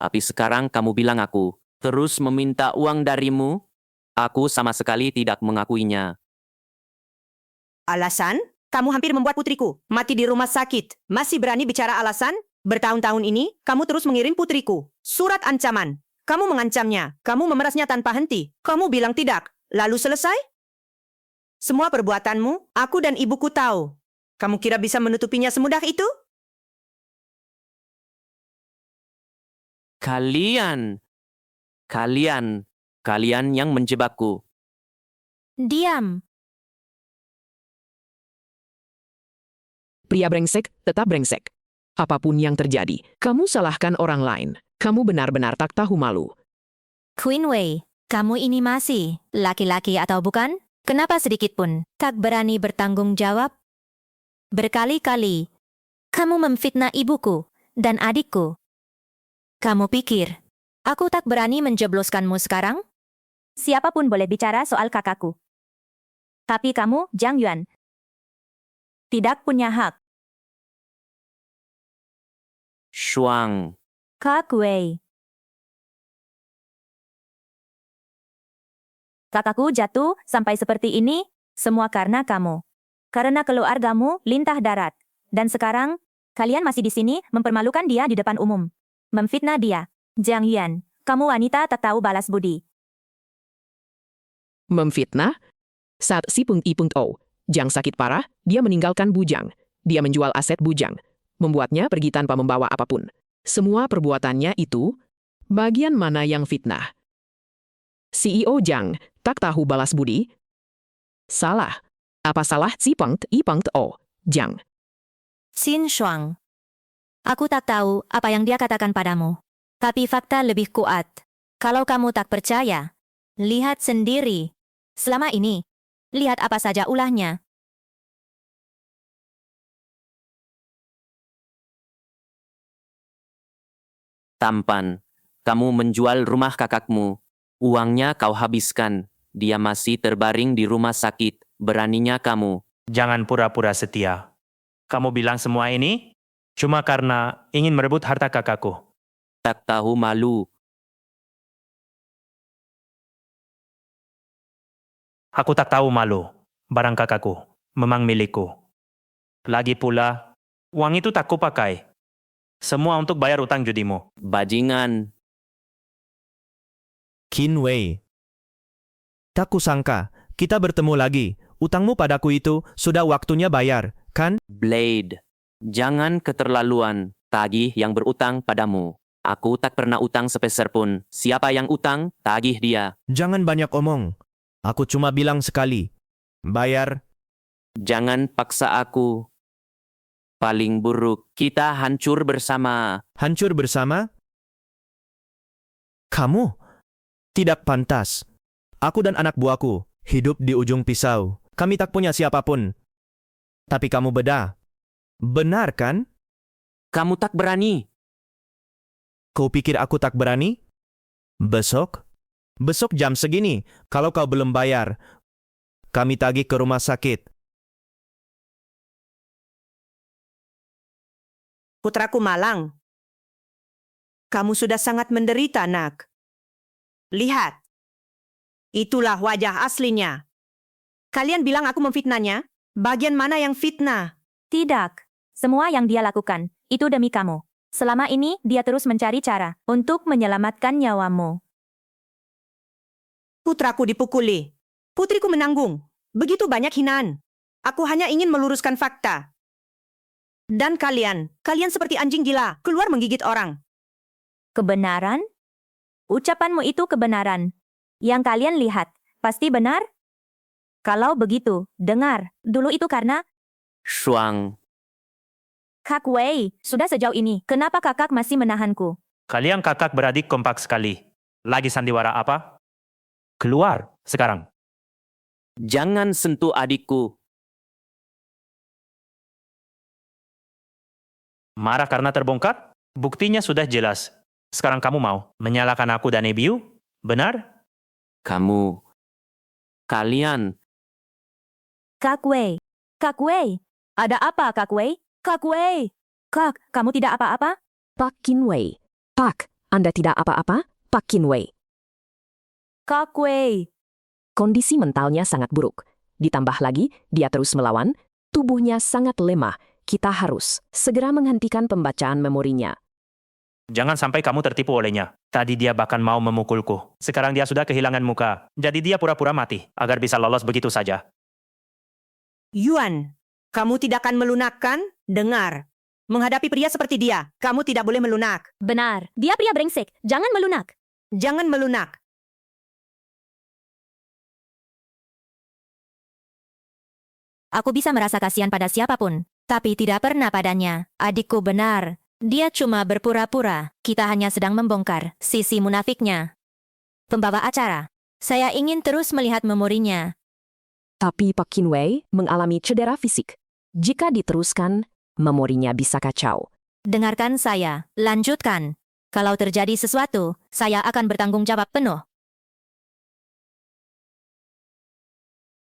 Tapi sekarang kamu bilang aku terus meminta uang darimu? Aku sama sekali tidak mengakuinya. Alasan? Kamu hampir membuat putriku mati di rumah sakit. Masih berani bicara alasan? Bertahun-tahun ini, kamu terus mengirim putriku surat ancaman. Kamu mengancamnya, kamu memerasnya tanpa henti. Kamu bilang tidak, lalu selesai? Semua perbuatanmu, aku dan ibuku tahu. Kamu kira bisa menutupinya semudah itu? Kalian yang menjebakku. Diam. Pria brengsek, tetap brengsek. Apapun yang terjadi, kamu salahkan orang lain. Kamu benar-benar tak tahu malu. Qin Wei, kamu ini masih laki-laki atau bukan? Kenapa sedikit pun tak berani bertanggung jawab? Berkali-kali, kamu memfitnah ibuku dan adikku. Kamu pikir, aku tak berani menjebloskanmu sekarang? Siapapun boleh bicara soal kakakku. Tapi kamu, Jiang Yuan, tidak punya hak. Shuang, Kak Wei. Kakakku jatuh sampai seperti ini, semua karena kamu. Karena keluargamu lintah darat. Dan sekarang, kalian masih di sini mempermalukan dia di depan umum. Memfitnah dia. Jiang Yuan, kamu wanita tak tahu balas budi. Memfitnah? Saat si Peng I Peng O, Jang sakit parah, dia meninggalkan Bujang. Dia menjual aset Bujang. Membuatnya pergi tanpa membawa apapun. Semua perbuatannya itu, bagian mana yang fitnah? CEO Jang, tak tahu balas budi? Salah. Apa salah si Peng I Peng O, Jang? Xin Shuang. Aku tak tahu apa yang dia katakan padamu. Tapi fakta lebih kuat. Kalau kamu tak percaya, lihat sendiri. Selama ini, lihat apa saja ulahnya. tampan. Kamu menjual rumah kakakmu. Uangnya kau habiskan. Dia masih terbaring di rumah sakit. Beraninya kamu. Jangan pura-pura setia. Kamu bilang semua ini cuma karena ingin merebut harta kakakku. Tak tahu malu. Aku tak tahu malu. Barang kakakku memang milikku. Lagi pula, uang itu tak kupakai. Semua untuk bayar utang judimu. Bajingan. Qin Wei. Tak kusangka, kita bertemu lagi. Utangmu padaku itu sudah waktunya bayar, kan? Blade. Jangan keterlaluan. Tagih yang berutang padamu. Aku tak pernah utang sepeser pun. Siapa yang utang, tagih dia. Jangan banyak omong. Aku cuma bilang sekali. Bayar. Jangan paksa aku. Paling buruk, kita hancur bersama. Hancur bersama? Kamu? Tidak pantas. Aku dan anak buahku hidup di ujung pisau. Kami tak punya siapapun. Tapi kamu beda. Benar kan? Kamu tak berani. Kau pikir aku tak berani? Besok? Besok jam segini, kalau kau belum bayar, kami tagih ke rumah sakit. Putraku malang. Kamu sudah sangat menderita, nak. Lihat. Itulah wajah aslinya. Kalian bilang aku memfitnahnya? Bagian mana yang fitnah? Tidak. Semua yang dia lakukan, itu demi kamu. Selama ini, dia terus mencari cara untuk menyelamatkan nyawamu. Putraku dipukuli. Putriku menanggung. Begitu banyak hinaan. Aku hanya ingin meluruskan fakta. Dan kalian seperti anjing gila, keluar menggigit orang. Kebenaran? Ucapanmu itu kebenaran. Yang kalian lihat, pasti benar? Kalau begitu, dengar. Dulu itu karena Shuang, Kak Wei. Sudah sejauh ini, kenapa kakak masih menahanku? Kalian kakak beradik kompak sekali. Lagi sandiwara apa? Keluar sekarang. jangan sentuh adikku. Marah karena terbongkar? Buktinya sudah jelas. Sekarang kamu mau menyalahkan aku dan Ebiu? Benar? Kalian, Kak Wei. Kak Wei. Ada apa, Kak Wei? Kak Wei. Kak, kamu tidak apa-apa? Pak Kinwei. Pak, Anda tidak apa-apa? Pak Kinwei. Kak Wei. Kondisi mentalnya sangat buruk. Ditambah lagi, dia terus melawan, tubuhnya sangat lemah. Kita harus segera menghentikan pembacaan memorinya. Jangan sampai kamu tertipu olehnya. Tadi dia bahkan mau memukulku. Sekarang dia sudah kehilangan muka. Jadi dia pura-pura mati, agar bisa lolos begitu saja. Yuan, kamu tidak akan melunakkan? Dengar. Menghadapi pria seperti dia, kamu tidak boleh melunak. Benar. Dia pria brengsek. Jangan melunak. Jangan melunak. Aku bisa merasa kasihan pada siapapun, tapi tidak pernah padanya. Adikku benar. Dia cuma berpura-pura. Kita hanya sedang membongkar sisi munafiknya. Pembawa acara. Saya ingin terus melihat memorinya. Tapi Pak Kinwei mengalami cedera fisik. Jika diteruskan, memorinya bisa kacau. Dengarkan saya. Lanjutkan. Kalau terjadi sesuatu, saya akan bertanggung jawab penuh.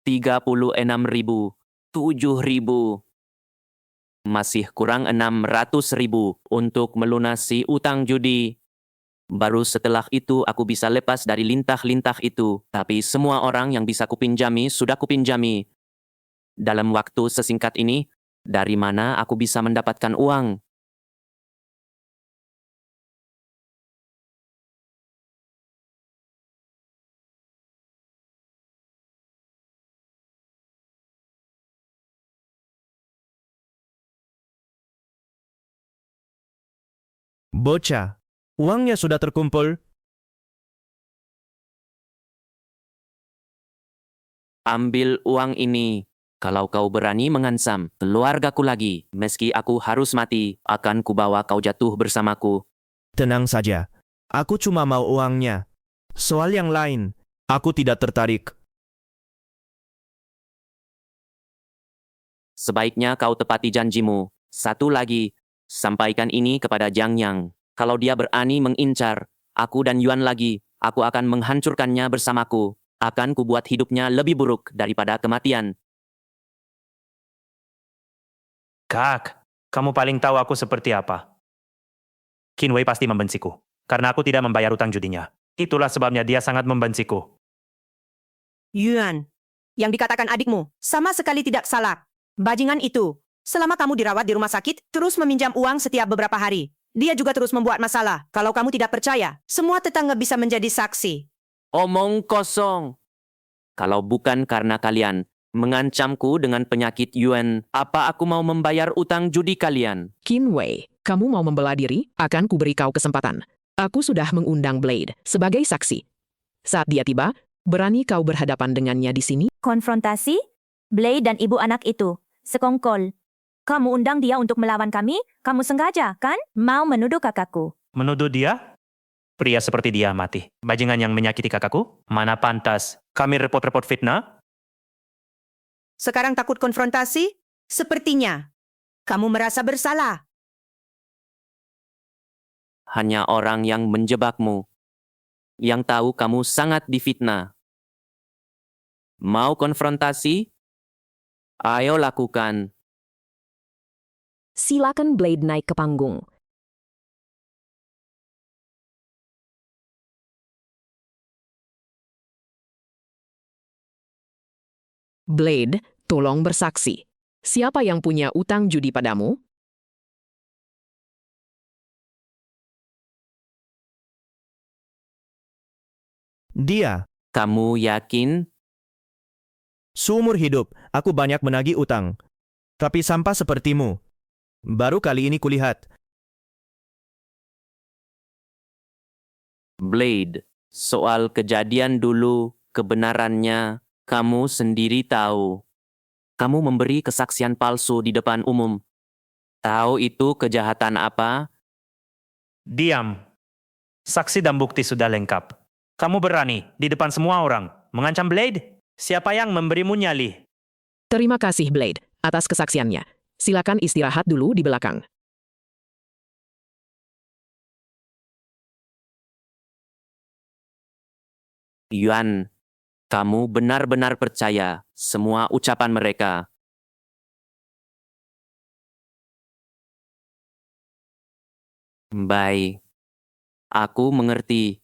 36.000, 7.000. Masih kurang 600.000 untuk melunasi utang judi. Baru setelah itu aku bisa lepas dari lintah-lintah itu. Tapi semua orang yang bisa kupinjami sudah kupinjami. Dalam waktu sesingkat ini, dari mana aku bisa mendapatkan uang? Bocah, uangnya sudah terkumpul. Ambil uang ini. Kalau kau berani mengancam keluargaku lagi, meski aku harus mati, akan kubawa kau jatuh bersamaku. Tenang saja. Aku cuma mau uangnya. Soal yang lain, aku tidak tertarik. Sebaiknya kau tepati janjimu. Satu lagi, sampaikan ini kepada Jiang Yang. Kalau dia berani mengincar aku dan Yuan lagi, aku akan menghancurkannya bersamaku. Akan kubuat hidupnya lebih buruk daripada kematian. Kak, kamu paling tahu aku seperti apa. Kinwei pasti membenciku, karena aku tidak membayar utang judinya. Itulah sebabnya dia sangat membenciku. Yuan, yang dikatakan adikmu sama sekali tidak salah. Bajingan itu, selama kamu dirawat di rumah sakit, terus meminjam uang setiap beberapa hari. Dia juga terus membuat masalah. Kalau kamu tidak percaya, semua tetangga bisa menjadi saksi. Omong kosong. Kalau bukan karena kalian mengancamku dengan penyakit Yuan, apa aku mau membayar utang judi kalian? Kinwei, kamu mau membela diri? Akan kuberi kau kesempatan. Aku sudah mengundang Blade sebagai saksi. Saat dia tiba, berani kau berhadapan dengannya di sini? Konfrontasi? Blade dan ibu anak itu. Sekongkol. Kamu undang dia untuk melawan kami? Kamu sengaja, kan? Mau menuduh kakakku. Menuduh dia? Pria seperti dia mati. Bajingan yang menyakiti kakakku? Mana pantas. Kami repot-repot fitnah? Sekarang takut konfrontasi? Sepertinya kamu merasa bersalah. Hanya orang yang menjebakmu, yang tahu kamu sangat difitnah. Mau konfrontasi? Ayo lakukan. Silakan Blade naik ke panggung. Blade, tolong bersaksi. Siapa yang punya utang judi padamu? Dia, Kamu yakin? seumur hidup, aku banyak menagih utang. Tapi sampah sepertimu. Baru kali ini kulihat. Blade, soal kejadian dulu, kebenarannya kamu sendiri tahu. Kamu memberi kesaksian palsu di depan umum. Tahu itu kejahatan apa? Diam. Saksi dan bukti sudah lengkap. Kamu berani di depan semua orang mengancam Blade? Siapa yang memberimu nyali? Terima kasih, Blade, atas kesaksiannya. Silakan istirahat dulu di belakang. Yuan, kamu benar-benar percaya semua ucapan mereka. Baik. Aku mengerti.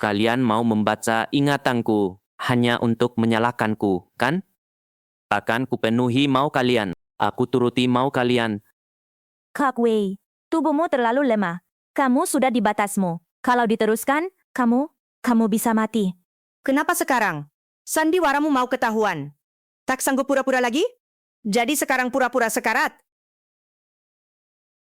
Kalian mau membaca ingatanku hanya untuk menyalahkanku, kan? Akan kupenuhi mau kalian. Aku turuti mau kalian. Kak Wei, tubuhmu terlalu lemah. Kamu sudah di batasmu. Kalau diteruskan, kamu bisa mati. Kenapa sekarang? Sandiwaramu mau ketahuan. Tak sanggup pura-pura lagi? Jadi sekarang pura-pura sekarat?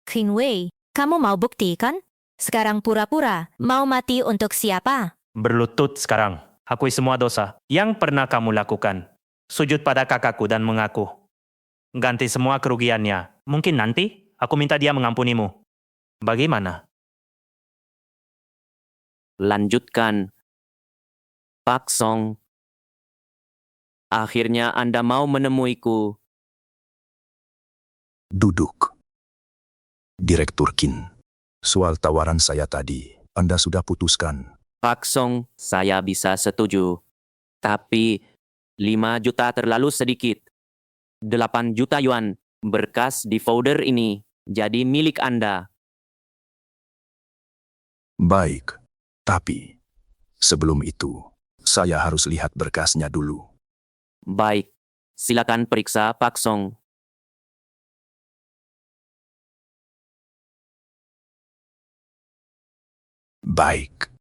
Qin Wei, kamu mau bukti kan? Sekarang pura-pura. Mau mati untuk siapa? Berlutut sekarang. Akui semua dosa yang pernah kamu lakukan. Sujud pada kakakku dan mengaku. Ganti semua kerugiannya. Mungkin nanti aku minta dia mengampunimu. Bagaimana? Lanjutkan. Pak Song. Akhirnya Anda mau menemuiku. Duduk. Direktur Qin. Soal tawaran saya tadi, Anda sudah putuskan. Pak Song, saya bisa setuju. Tapi 5 juta terlalu sedikit. 8 juta yuan, berkas di folder ini, jadi milik Anda. Baik, tapi sebelum itu, saya harus lihat berkasnya dulu. Baik, silakan periksa Pak Song. Baik.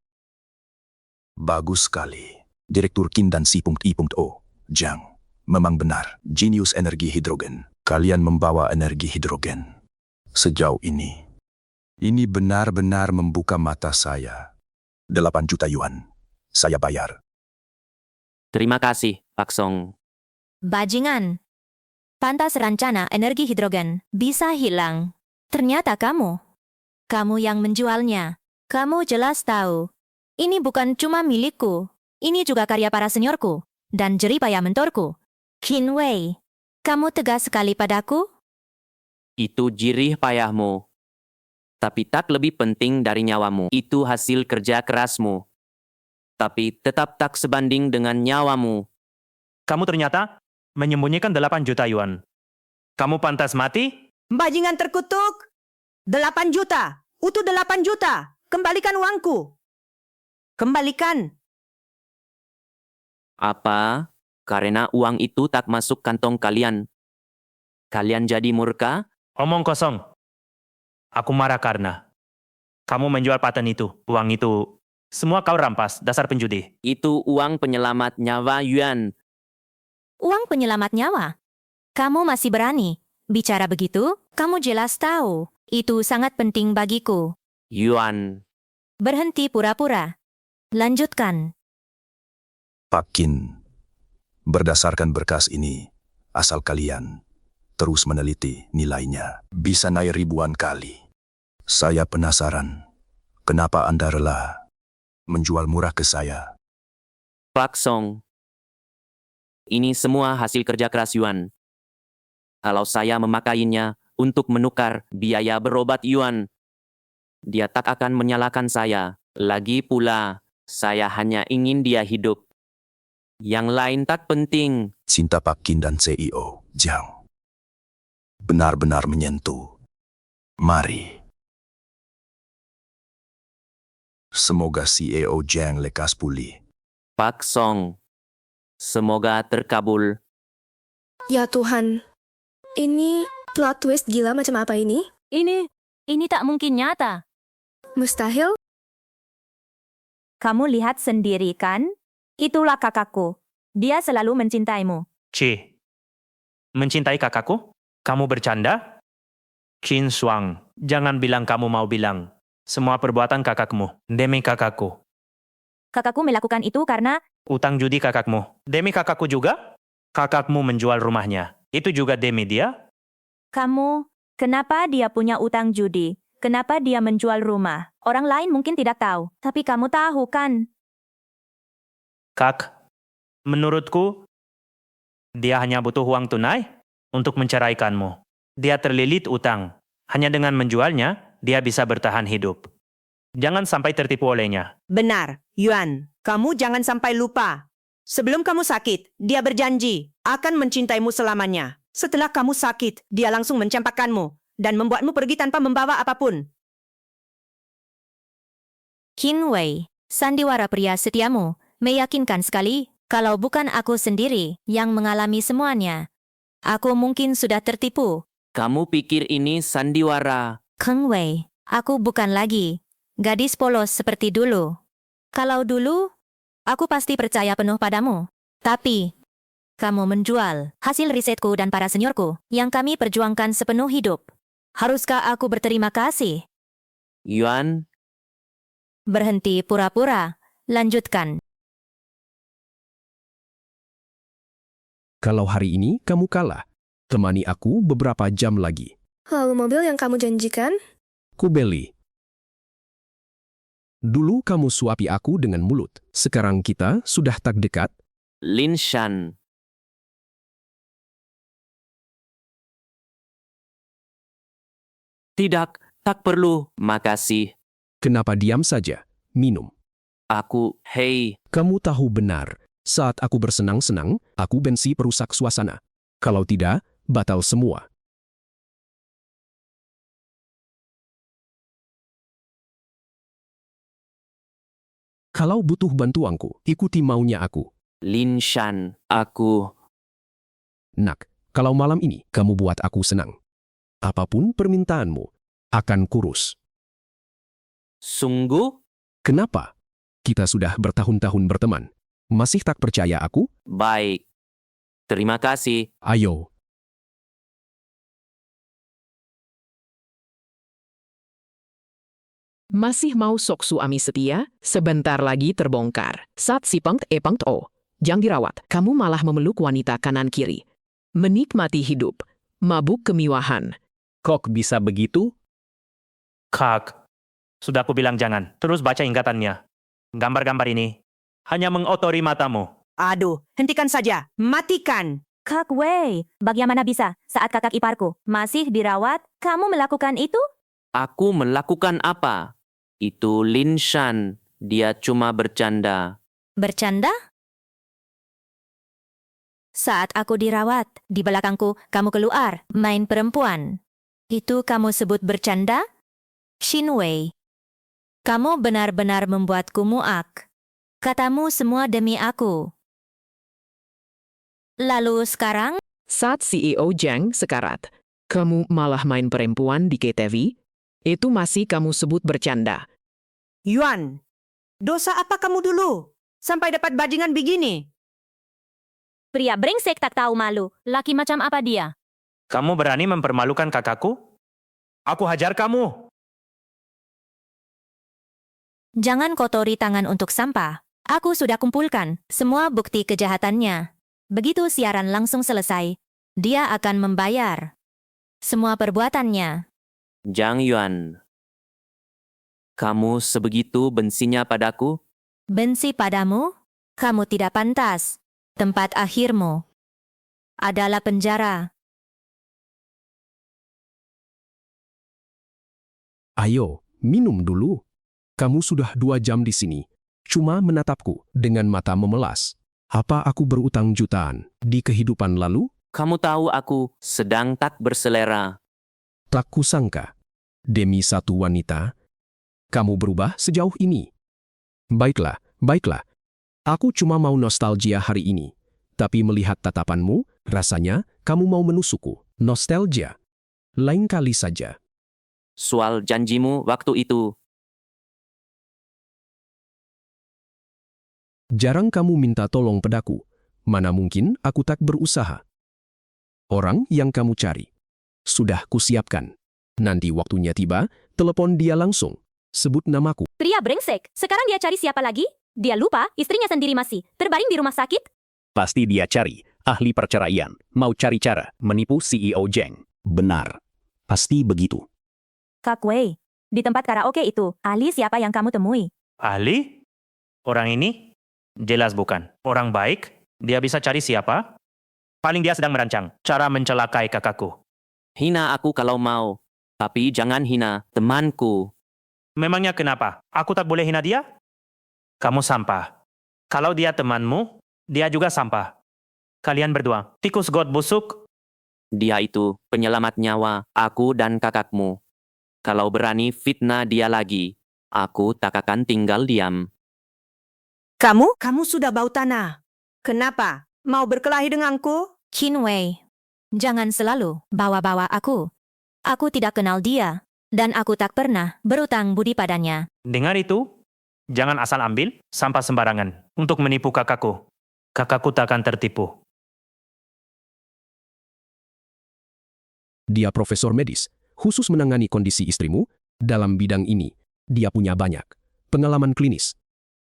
Bagus sekali. Direktur Qin dan Si.I.O. Jiang. Memang benar, jenius energi hidrogen. Kalian membawa energi hidrogen. Sejauh ini benar-benar membuka mata saya. 8 juta yuan. Saya bayar. Terima kasih, Pak Song. Bajingan. Pantas rencana energi hidrogen bisa hilang. Ternyata kamu yang menjualnya. Kamu jelas tahu. Ini bukan cuma milikku. Ini juga karya para seniorku. Dan jeripaya mentorku. Qin Wei, kamu tegas sekali padaku? Itu jirih payahmu. Tapi tak lebih penting dari nyawamu. Itu hasil kerja kerasmu. Tapi tetap tak sebanding dengan nyawamu. Kamu ternyata menyembunyikan 8 juta yuan. Kamu pantas mati? Bajingan terkutuk! 8 juta! Utuh 8 juta! Kembalikan uangku! Kembalikan! Apa? Karena uang itu tak masuk kantong kalian. Kalian jadi murka? Omong kosong. Aku marah karena kamu menjual paten itu. Uang itu semua kau rampas, dasar penjudi. Itu uang penyelamat nyawa Yuan. Uang penyelamat nyawa? Kamu masih berani bicara begitu? Kamu jelas tahu. Itu sangat penting bagiku. Yuan. Berhenti pura-pura. Lanjutkan. Pak Qin, berdasarkan berkas ini, asal kalian terus meneliti nilainya, bisa naik ribuan kali. Saya penasaran, kenapa Anda rela menjual murah ke saya? Pak Song. Ini semua hasil kerja keras Yuan. Kalau saya memakainya untuk menukar biaya berobat Yuan, dia tak akan menyalahkan saya. Lagi pula, saya hanya ingin dia hidup. Yang lain tak penting. Cinta Pak Qin dan CEO Jiang benar-benar menyentuh. Mari. Semoga CEO Jiang lekas pulih. Pak Song. Semoga terkabul. Ya Tuhan. Ini plot twist gila macam apa ini? Ini tak mungkin nyata. Mustahil? Kamu lihat sendiri kan? Itulah kakakku. Dia selalu mencintaimu. C. Mencintai kakakku? Kamu bercanda? Qin Shuang, jangan bilang kamu mau bilang. Semua perbuatan kakakmu, demi kakakku. Kakakku melakukan itu karena Utang judi kakakmu, demi kakakku juga? Kakakmu menjual rumahnya, itu juga demi dia? kamu, kenapa dia punya utang judi? Kenapa dia menjual rumah? Orang lain mungkin tidak tahu, tapi kamu tahu kan? Kak, menurutku, dia hanya butuh uang tunai untuk menceraikanmu. Dia terlilit utang. Hanya dengan menjualnya, dia bisa bertahan hidup. Jangan sampai tertipu olehnya. Benar, Yuan. Kamu jangan sampai lupa. Sebelum kamu sakit, dia berjanji akan mencintaimu selamanya. Setelah kamu sakit, dia langsung mencampakkanmu dan membuatmu pergi tanpa membawa apapun. Qin Wei, sandiwara pria setiamu, meyakinkan sekali. Kalau bukan aku sendiri yang mengalami semuanya, aku mungkin sudah tertipu. Kamu pikir ini sandiwara? Keng Wei, aku bukan lagi gadis polos seperti dulu. Kalau dulu, aku pasti percaya penuh padamu. Tapi, kamu menjual hasil risetku dan para seniorku yang kami perjuangkan sepenuh hidup. Haruskah aku berterima kasih? Yuan, Berhenti pura-pura. Lanjutkan. Kalau hari ini kamu kalah, temani aku beberapa jam lagi. Lalu mobil yang kamu janjikan? Ku beli. Dulu kamu suapi aku dengan mulut. Sekarang kita sudah tak dekat. Lin Shan. Tidak, tak perlu. Makasih. Kenapa diam saja? Minum. Hei, Kamu tahu benar, saat aku bersenang-senang, aku benci perusak suasana. Kalau tidak, batal semua. Kalau butuh bantuanku, ikuti maunya aku. Lin Shan, Nak, kalau malam ini kamu buat aku senang. Apapun permintaanmu, akan kurus. Sungguh? Kenapa? Kita sudah bertahun-tahun berteman. Masih tak percaya aku? Baik. Terima kasih. Ayo. Masih mau sok suami setia? Sebentar lagi terbongkar. Saat si Peng O. Jangan dirawat, kamu malah memeluk wanita kanan kiri. Menikmati hidup. Mabuk kemewahan. Kok bisa begitu? Kak, sudah aku bilang jangan. Terus baca ingatannya. Gambar-gambar ini hanya mengotori matamu. Aduh, hentikan saja. Matikan. Kak Wei, bagaimana bisa saat kakak iparku masih dirawat, kamu melakukan itu? Aku melakukan apa? Itu Lin Shan. Dia cuma bercanda. Bercanda? Saat aku dirawat, di belakangku kamu keluar, main perempuan. Itu kamu sebut bercanda? Qin Wei, kamu benar-benar membuatku muak. Katamu semua demi aku. Lalu sekarang? Saat CEO Zhang sekarat, kamu malah main perempuan di KTV? Itu masih kamu sebut bercanda. Yuan, dosa apa kamu dulu? Sampai dapat bajingan begini. Pria brengsek tak tahu malu. Laki macam apa dia? Kamu berani mempermalukan kakakku? Aku hajar kamu. Jangan kotori tangan untuk sampah. Aku sudah kumpulkan semua bukti kejahatannya. Begitu siaran langsung selesai, dia akan membayar semua perbuatannya. Zhang Yuan. Kamu sebegitu bencinya padaku? Benci padamu? Kamu tidak pantas. Tempat akhirmu adalah penjara. Ayo, minum dulu. Kamu sudah 2 jam di sini. Cuma menatapku dengan mata memelas. Apa aku berutang jutaan di kehidupan lalu? Kamu tahu aku sedang tak berselera. Tak kusangka. Demi satu wanita, kamu berubah sejauh ini. Baiklah, baiklah. Aku cuma mau nostalgia hari ini. Tapi melihat tatapanmu, rasanya kamu mau menusukku. Nostalgia. Lain kali saja. Soal janjimu waktu itu, Jarang kamu minta tolong padaku. Mana mungkin aku tak berusaha. Orang yang kamu cari. Sudah kusiapkan. Nanti waktunya tiba, telepon dia langsung. Sebut namaku. Pria brengsek, sekarang dia cari siapa lagi? Dia lupa istrinya sendiri masih terbaring di rumah sakit? Pasti dia cari ahli perceraian, mau cari cara menipu CEO Jeng. Benar. Pasti begitu. Kak Wei, di tempat karaoke itu, ahli siapa yang kamu temui? Ahli? Orang ini? Jelas bukan. Orang baik? Dia bisa cari siapa? Paling dia sedang merancang cara mencelakai kakakku. hina aku kalau mau. Tapi jangan hina temanku. Memangnya kenapa? Aku tak boleh hina dia? Kamu sampah. Kalau dia temanmu, dia juga sampah. Kalian berdua, tikus got busuk. Dia itu penyelamat nyawa aku dan kakakmu. Kalau berani fitnah dia lagi, aku tak akan tinggal diam. Kamu sudah bau tanah. Kenapa? Mau berkelahi denganku? Qin Wei, jangan selalu bawa-bawa aku. Aku tidak kenal dia, dan aku tak pernah berutang budi padanya. Dengar itu? Jangan asal ambil sampah sembarangan untuk menipu kakakku. Kakakku tak akan tertipu. Dia profesor medis, khusus menangani kondisi istrimu. Dalam bidang ini, dia punya banyak pengalaman klinis.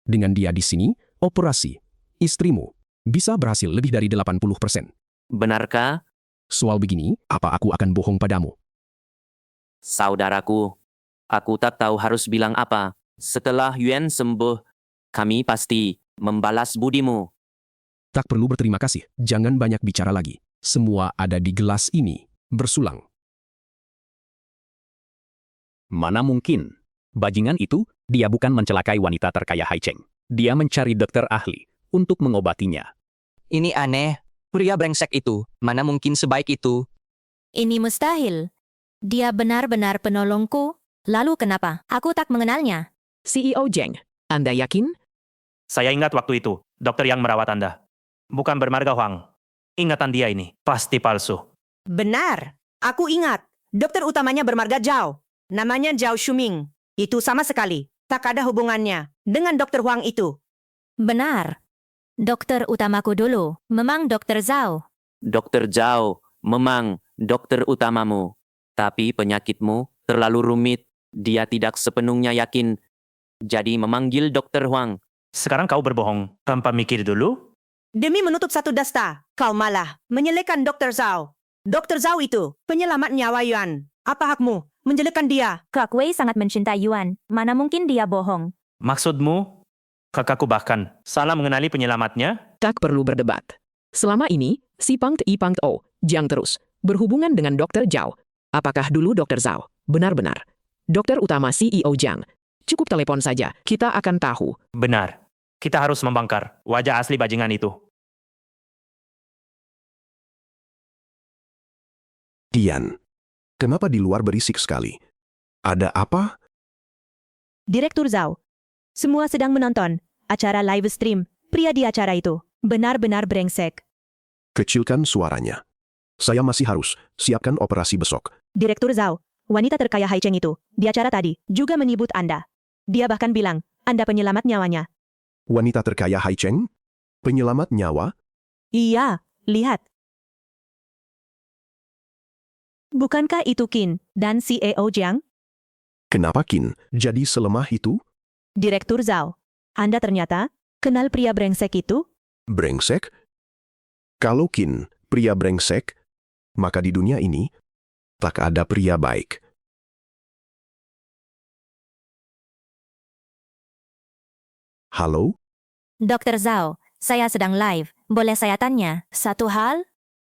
Dengan dia di sini, operasi istrimu bisa berhasil lebih dari 80%. Benarkah, Soal begini, apa aku akan bohong padamu? saudaraku? Aku tak tahu harus bilang apa. Setelah Yuan sembuh, kami pasti membalas budimu. Tak perlu berterima kasih, jangan banyak bicara lagi. Semua ada di gelas ini, bersulang. Mana mungkin? Bajingan itu, dia bukan mencelakai wanita terkaya Hai Cheng. Dia mencari dokter ahli untuk mengobatinya. Ini aneh. Pria brengsek itu, mana mungkin sebaik itu? Ini mustahil. Dia benar-benar penolongku. Lalu kenapa aku tak mengenalnya? CEO Jeng, Anda yakin? Saya ingat waktu itu, dokter yang merawat Anda. Bukan bermarga Huang. Ingatan dia ini pasti palsu. Benar. Aku ingat. Dokter utamanya bermarga Zhao. Namanya Zhao Shuming. Itu sama sekali. Tak ada hubungannya dengan dokter Huang itu. Benar. Dokter utamaku dulu, memang dokter Zhao. Dokter Zhao memang dokter utamamu. Tapi penyakitmu terlalu rumit. Dia tidak sepenuhnya yakin. Jadi memanggil dokter Huang. Sekarang kau berbohong tanpa mikir dulu? Demi menutup satu dasta, kau malah menyelekan dokter Zhao. Dokter Zhao itu penyelamat nyawa Yuan. Apa hakmu menjelekkan dia? Kak Wei sangat mencintai Yuan. Mana mungkin dia bohong? Maksudmu? Kakakku bahkan salah mengenali penyelamatnya? Tak perlu berdebat. Selama ini, si Pang Ti Pang O, Jiang terus berhubungan dengan Dr. Zhao. Apakah dulu Dr. Zhao benar-benar dokter utama CEO Jiang? Cukup telepon saja, kita akan tahu. Benar. Kita harus membongkar wajah asli bajingan itu. Dian, kenapa di luar berisik sekali? Ada apa? Direktur Zhao. Semua sedang menonton acara live stream. Pria di acara itu benar-benar brengsek. Kecilkan suaranya. Saya masih harus siapkan operasi besok. Direktur Zhao, wanita terkaya Hai Cheng itu, di acara tadi, juga menyebut Anda. Dia bahkan bilang, Anda penyelamat nyawanya. Wanita terkaya Hai Cheng? Penyelamat nyawa? Iya, lihat. Bukankah itu Qin dan CEO Jiang? Kenapa Qin jadi selemah itu? Direktur Zhao, Anda ternyata kenal pria brengsek itu? Brengsek? Kalau Qin pria brengsek, maka di dunia ini tak ada pria baik. Halo? Dokter Zhao, saya sedang live. Boleh saya tanya satu hal?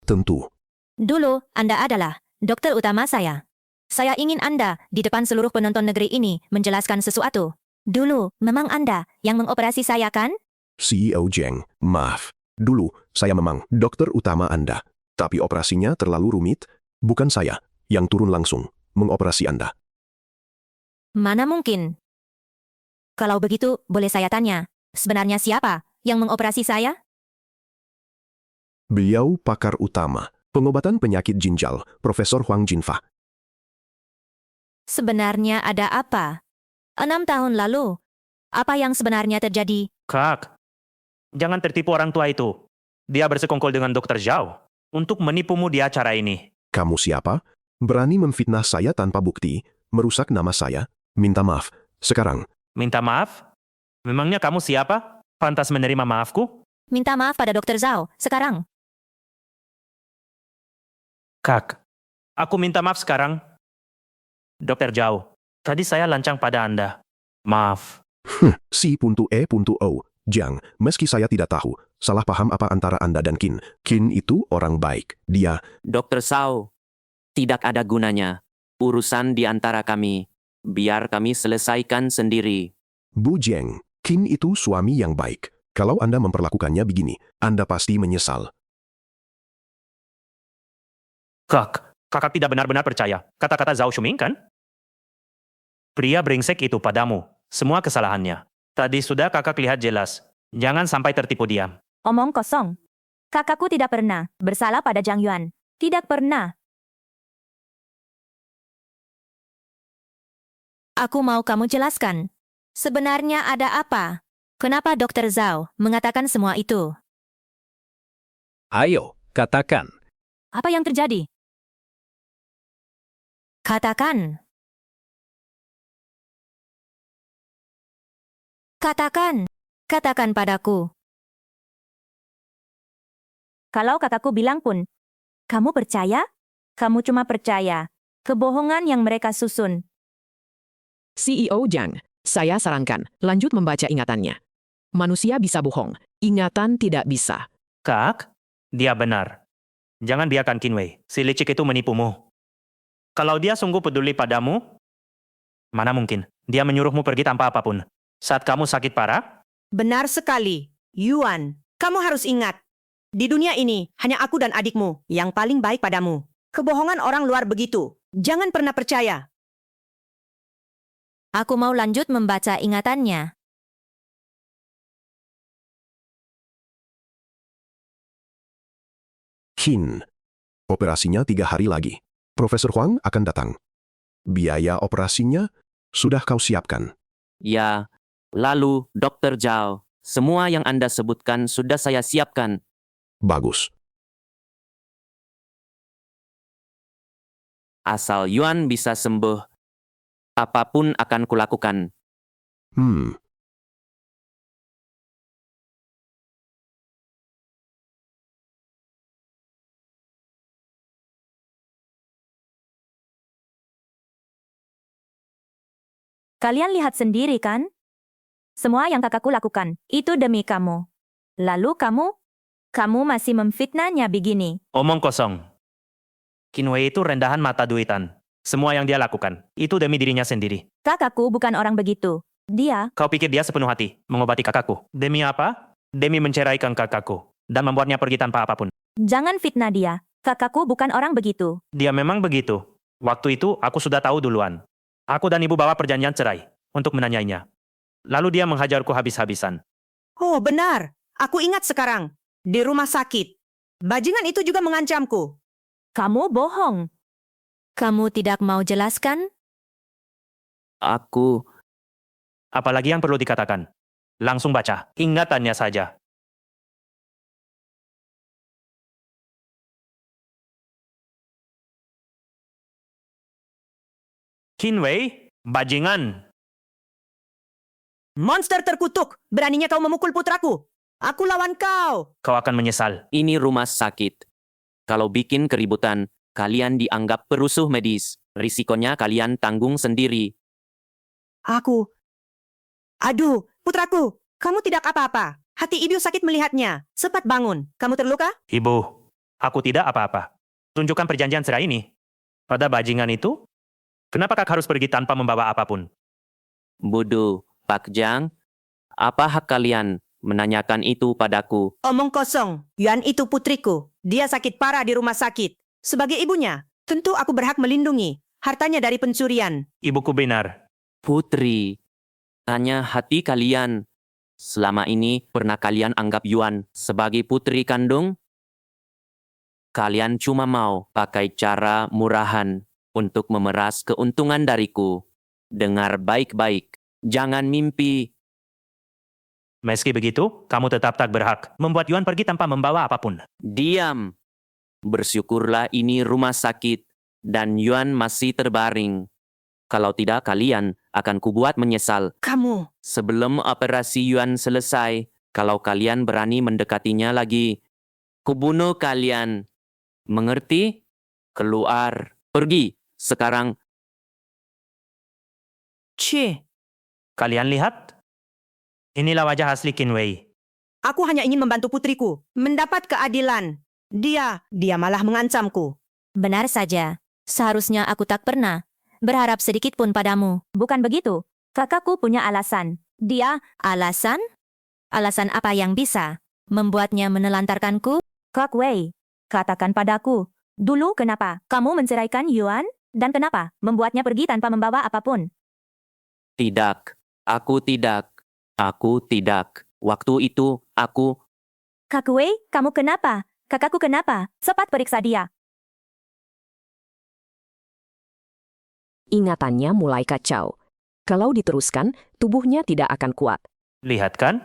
Tentu. Dulu, Anda adalah dokter utama saya. Saya ingin Anda di depan seluruh penonton negeri ini menjelaskan sesuatu. Dulu, memang Anda yang mengoperasi saya kan? CEO Jeng, maaf. Dulu, saya memang dokter utama Anda. Tapi operasinya terlalu rumit. Bukan saya yang turun langsung mengoperasi Anda. Mana mungkin? Kalau begitu, boleh saya tanya, sebenarnya siapa yang mengoperasi saya? Beliau pakar utama pengobatan penyakit ginjal, Profesor Huang Jinfa. Sebenarnya ada apa? 6 tahun lalu, apa yang sebenarnya terjadi? Kak, jangan tertipu orang tua itu. Dia bersekongkol dengan Dr. Zhao untuk menipumu di acara ini. Kamu siapa? Berani memfitnah saya tanpa bukti, merusak nama saya? Minta maaf. Sekarang, Minta maaf? Memangnya kamu siapa? Pantas menerima maafku? Minta maaf pada Dr. Zhao, sekarang. Kak, aku minta maaf sekarang. Dr. Zhao, tadi saya lancang pada Anda. Maaf. Si.E.O. Jang, meski saya tidak tahu, salah paham apa antara Anda dan Qin. Qin itu orang baik. Dia, Dr. Zhao, tidak ada gunanya. Urusan di antara kami. Biar kami selesaikan sendiri. Bu Jeng, Qin itu suami yang baik. Kalau Anda memperlakukannya begini, Anda pasti menyesal. Kakak tidak benar-benar percaya kata-kata Zhao Shuming kan? Pria brengsek itu padamu, semua kesalahannya. Tadi sudah kakak lihat jelas. Jangan sampai tertipu dia. Omong kosong. Kakakku tidak pernah bersalah pada Zhang Yuan. Tidak pernah. Aku mau kamu jelaskan. Sebenarnya ada apa? Kenapa Dr. Zhao mengatakan semua itu? Ayo, katakan. Apa yang terjadi? Katakan. Katakan. Katakan padaku. Kalau kakakku bilang pun, kamu percaya? Kamu cuma percaya. Kebohongan yang mereka susun. CEO Zhang, saya sarankan, lanjut membaca ingatannya. Manusia bisa bohong, ingatan tidak bisa. Kak, dia benar. Jangan biarkan Qin Wei, si licik itu menipumu. Kalau dia sungguh peduli padamu, mana mungkin dia menyuruhmu pergi tanpa apapun. Saat kamu sakit parah, Benar sekali. Yuan, kamu harus ingat. Di dunia ini, hanya aku dan adikmu yang paling baik padamu. Kebohongan orang luar begitu. Jangan pernah percaya. Aku mau lanjut membaca ingatannya. Qin. Operasinya 3 hari lagi. Profesor Huang akan datang. Biaya operasinya sudah kau siapkan. Ya, lalu Dr. Zhao, semua yang Anda sebutkan sudah saya siapkan. Bagus. Asal Yuan bisa sembuh, apapun akan kulakukan. Kalian lihat sendiri kan? Semua yang kakakku lakukan, itu demi kamu. Lalu kamu masih memfitnahnya begini. omong kosong. Qin Wei itu rendahan mata duitan. Semua yang dia lakukan, itu demi dirinya sendiri. Kakakku bukan orang begitu. Dia, Kau pikir dia sepenuh hati mengobati kakakku? Demi apa? Demi menceraikan kakakku dan membuatnya pergi tanpa apapun. jangan fitnah dia. Kakakku bukan orang begitu. Dia memang begitu. Waktu itu aku sudah tahu duluan. Aku dan ibu bawa perjanjian cerai untuk menanyainya. Lalu dia menghajarku habis-habisan. Oh, benar. Aku ingat sekarang. Di rumah sakit. Bajingan itu juga mengancamku. Kamu bohong. Kamu tidak mau jelaskan? Aku, Apalagi yang perlu dikatakan? Langsung baca, ingatannya saja. Qin Wei, bajingan. Monster terkutuk. Beraninya kau memukul putraku. Aku lawan kau. Kau akan menyesal. ini rumah sakit. Kalau bikin keributan, kalian dianggap perusuh medis. Risikonya kalian tanggung sendiri. Aku. Aduh, putraku. Kamu tidak apa-apa. Hati ibu sakit melihatnya. Cepat bangun. Kamu terluka? Ibu, aku tidak apa-apa. Tunjukkan perjanjian cerai ini. Pada bajingan itu, kenapa kak harus pergi tanpa membawa apapun? Bodoh, Pak Zhang. Apa hak kalian menanyakan itu padaku? Omong kosong. Yuan itu putriku. Dia sakit parah di rumah sakit. Sebagai ibunya, tentu aku berhak melindungi hartanya dari pencurian. Ibuku benar. Putri, hanya hati kalian. Selama ini pernah kalian anggap Yuan sebagai putri kandung? Kalian cuma mau pakai cara murahan untuk memeras keuntungan dariku. Dengar baik-baik. Jangan mimpi. Meski begitu, kamu tetap tak berhak membuat Yuan pergi tanpa membawa apapun. Diam. Bersyukurlah ini rumah sakit dan Yuan masih terbaring. Kalau tidak, kalian akan kubuat menyesal. Kamu, Sebelum operasi Yuan selesai, kalau kalian berani mendekatinya lagi, kubunuh kalian. Mengerti? Keluar. Pergi. Sekarang. Cie, Kalian lihat? Inilah wajah asli Qin Wei. aku hanya ingin membantu putriku mendapat keadilan. Dia malah mengancamku. Benar saja. Seharusnya aku tak pernah berharap sedikit pun padamu. Bukan begitu. Kakakku punya alasan. Alasan? Alasan apa yang bisa membuatnya menelantarkanku? Kak Wei, katakan padaku, dulu kenapa kamu menceraikan Yuan? Dan kenapa membuatnya pergi tanpa membawa apapun? Tidak. Aku tidak. Aku tidak. Waktu itu, aku. Kak Wei, kamu kenapa? Kakakku kenapa? Cepat periksa dia. Ingatannya mulai kacau. Kalau diteruskan, tubuhnya tidak akan kuat. Lihat kan?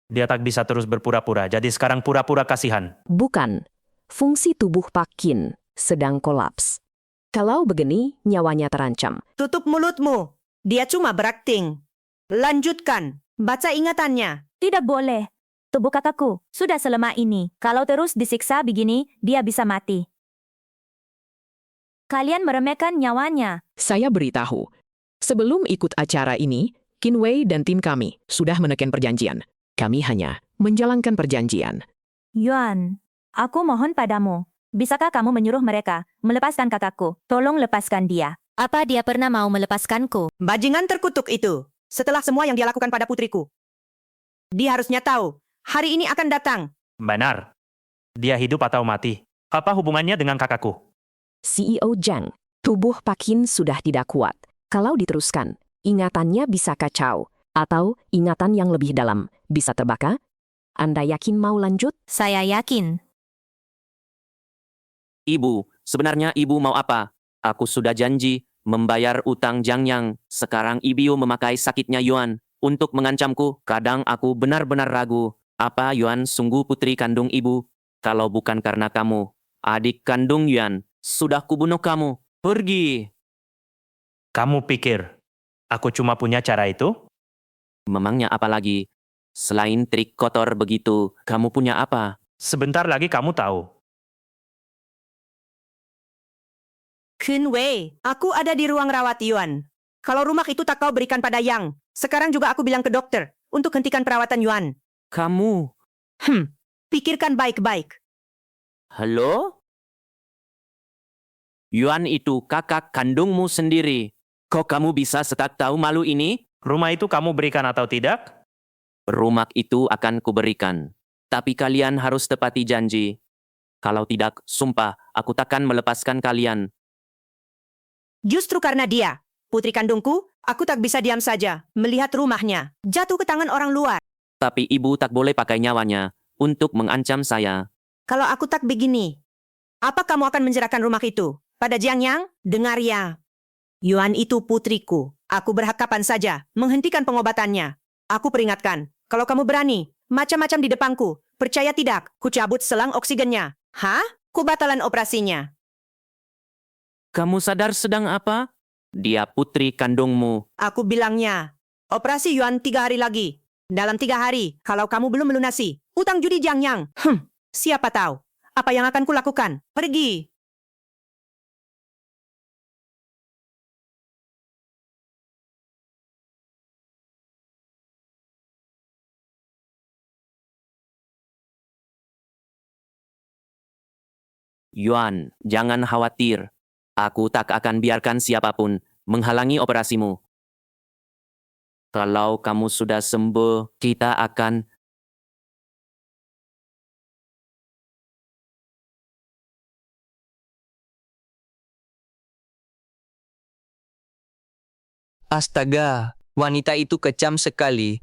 Dia tak bisa terus berpura-pura, jadi sekarang pura-pura kasihan. Bukan. Fungsi tubuh Pak Qin sedang kolaps. Kalau begini, nyawanya terancam. Tutup mulutmu. Dia cuma berakting. Lanjutkan. Baca ingatannya. Tidak boleh. Tubuh kakakku sudah selemah ini. Kalau terus disiksa begini, dia bisa mati. Kalian meremehkan nyawanya. Saya beritahu, sebelum ikut acara ini, Qin Wei dan tim kami sudah menekan perjanjian. Kami hanya menjalankan perjanjian. Yuan, aku mohon padamu. Bisakah kamu menyuruh mereka melepaskan kakakku? Tolong lepaskan dia. Apa dia pernah mau melepaskanku? Bajingan terkutuk itu. Setelah semua yang dia lakukan pada putriku. Dia harusnya tahu. Hari ini akan datang. Benar. Dia hidup atau mati. Apa hubungannya dengan kakakku? CEO Zhang, tubuh Pak Qin sudah tidak kuat. Kalau diteruskan, ingatannya bisa kacau. Atau ingatan yang lebih dalam bisa terbakar? Anda yakin mau lanjut? Saya yakin. Ibu, sebenarnya ibu mau apa? Aku sudah janji membayar utang Jiang Yang. Sekarang ibu memakai sakitnya Yuan untuk mengancamku. Kadang aku benar-benar ragu. Apa Yuan sungguh putri kandung ibu? Kalau bukan karena kamu, adik kandung Yuan, sudah kubunuh kamu. Pergi. Kamu pikir aku cuma punya cara itu? Memangnya apa lagi? Selain trik kotor begitu, kamu punya apa? Sebentar lagi kamu tahu. Qin Wei, aku ada di ruang rawat Yuan. Kalau rumah itu tak kau berikan pada Yang, sekarang juga aku bilang ke dokter untuk hentikan perawatan Yuan. Kamu. Pikirkan baik-baik. Halo? Yuan itu kakak kandungmu sendiri. Kok kamu bisa setak tahu malu ini? Rumah itu kamu berikan atau tidak? Rumah itu akan kuberikan. Tapi kalian harus tepati janji. Kalau tidak, sumpah, aku takkan melepaskan kalian. Justru karena dia, putri kandungku, aku tak bisa diam saja melihat rumahnya jatuh ke tangan orang luar. Tapi ibu tak boleh pakai nyawanya untuk mengancam saya. Kalau aku tak begini, apa kamu akan menyerahkan rumah itu pada Jiang Yang? Dengar ya. Yuan itu putriku. Aku berhak kapan saja menghentikan pengobatannya. Aku peringatkan, kalau kamu berani, macam-macam di depanku, percaya tidak, ku cabut selang oksigennya. Hah? Ku batalan operasinya. Kamu sadar sedang apa? Dia putri kandungmu. Aku bilangnya, operasi Yuan 3 hari lagi. Dalam 3 hari, kalau kamu belum melunasi utang judi Jiang Yang, siapa tahu apa yang akan kulakukan. Pergi. Yuan, jangan khawatir. Aku tak akan biarkan siapapun menghalangi operasimu. Kalau kamu sudah sembuh, kita akan... Astaga, wanita itu kejam sekali.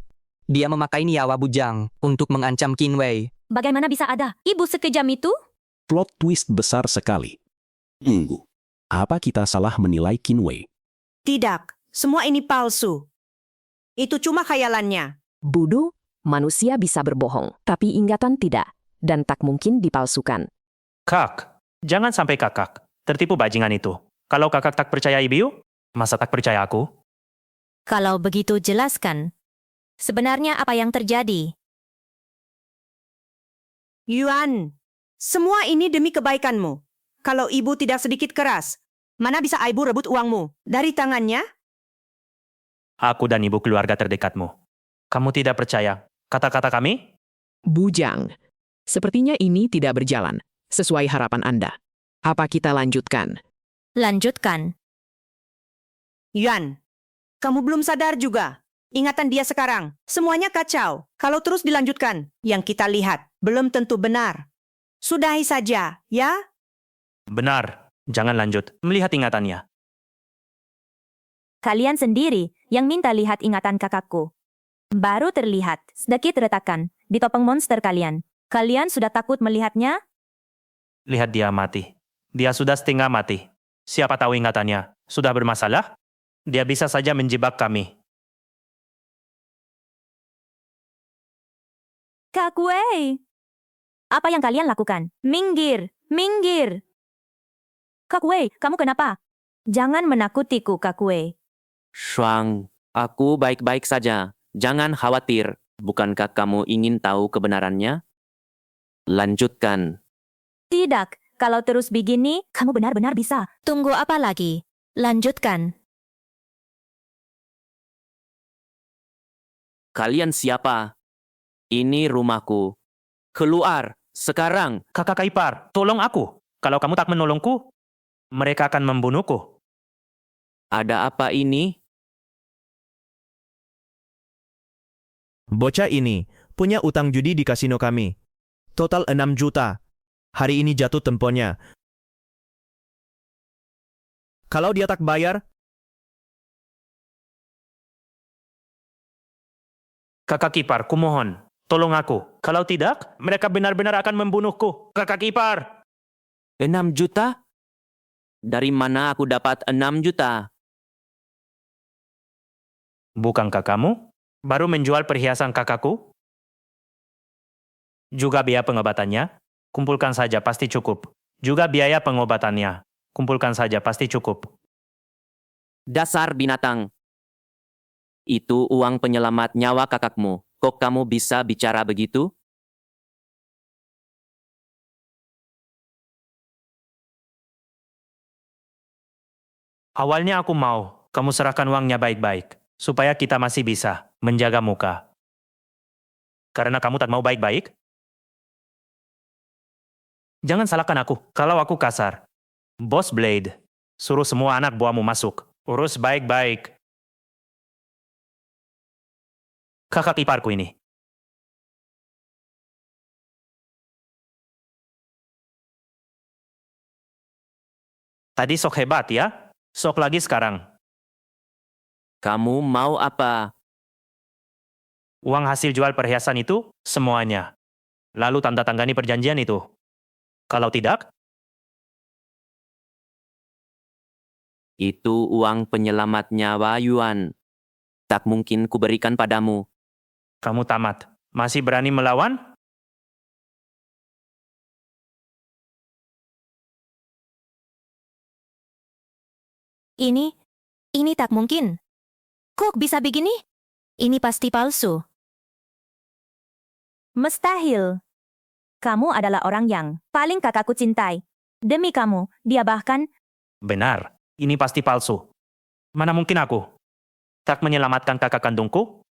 Dia memakai nyawa bujang untuk mengancam Qin Wei. Bagaimana bisa ada ibu sekejam itu? Plot twist besar sekali. Tunggu. Apa kita salah menilai Qin Wei? Tidak, semua ini palsu. Itu cuma khayalannya. Bodoh, manusia bisa berbohong, tapi ingatan tidak, dan tak mungkin dipalsukan. Kak, jangan sampai kakak tertipu bajingan itu. Kalau kakak tak percaya ibu, masa tak percaya aku? Kalau begitu jelaskan. Sebenarnya apa yang terjadi? Yuan, semua ini demi kebaikanmu. Kalau ibu tidak sedikit keras, mana bisa ibu rebut uangmu dari tangannya? Aku dan ibu keluarga terdekatmu. Kamu tidak percaya kata-kata kami? Bujang. Sepertinya ini tidak berjalan sesuai harapan Anda. Apa kita lanjutkan? Lanjutkan. Yuan, kamu belum sadar juga. Ingatan dia sekarang, semuanya kacau. Kalau terus dilanjutkan, yang kita lihat belum tentu benar. Sudahi saja, ya? Benar, jangan lanjut melihat ingatannya. Kalian sendiri yang minta lihat ingatan kakakku. Baru terlihat sedikit retakan di topeng monster kalian. Kalian sudah takut melihatnya? Lihat dia mati. Dia sudah setengah mati. Siapa tahu ingatannya sudah bermasalah? Dia bisa saja menjebak kami. Kak Wei, apa yang kalian lakukan? Minggir, minggir. Kak Wei, kamu kenapa? Jangan menakutiku, Kak Wei. Shuang, aku baik-baik saja. Jangan khawatir. Bukankah kamu ingin tahu kebenarannya? Lanjutkan. Tidak, kalau terus begini, kamu benar-benar bisa. Tunggu apa lagi? Lanjutkan. Kalian siapa? Ini rumahku. Keluar, sekarang. Kakak ipar, tolong aku. Kalau kamu tak menolongku, mereka akan membunuhku. Ada apa ini? Bocah ini punya utang judi di kasino kami. Total 6 juta. Hari ini jatuh temponya. Kalau dia tak bayar, Kakak ipar, kumohon, tolong aku. Kalau tidak, mereka benar-benar akan membunuhku. Kakak ipar. 6 juta? Dari mana aku dapat 6 juta? Bukankah kamu baru menjual perhiasan kakakku? Juga biaya pengobatannya? Kumpulkan saja, pasti cukup. Juga biaya pengobatannya. Kumpulkan saja, pasti cukup. Dasar binatang. Itu uang penyelamat nyawa kakakmu. Kok kamu bisa bicara begitu? Awalnya aku mau kamu serahkan uangnya baik-baik, supaya kita masih bisa menjaga muka. Karena kamu tak mau baik-baik? Jangan salahkan aku kalau aku kasar. Bos Blade, suruh semua anak buahmu masuk. Urus baik-baik. Kakak iparku ini. Tadi sok hebat ya? Sok lagi sekarang. Kamu mau apa? Uang hasil jual perhiasan itu semuanya. Lalu tanda tangani perjanjian itu. Kalau tidak, Itu uang penyelamat nyawa Yuan. Tak mungkin kuberikan padamu. kamu tamat. Masih berani melawan? Ini tak mungkin. Kok bisa begini? Ini pasti palsu. Mustahil. Kamu adalah orang yang paling kakakku cintai. Demi kamu, dia bahkan... Benar, ini pasti palsu. Mana mungkin aku tak menyelamatkan kakak kandungku?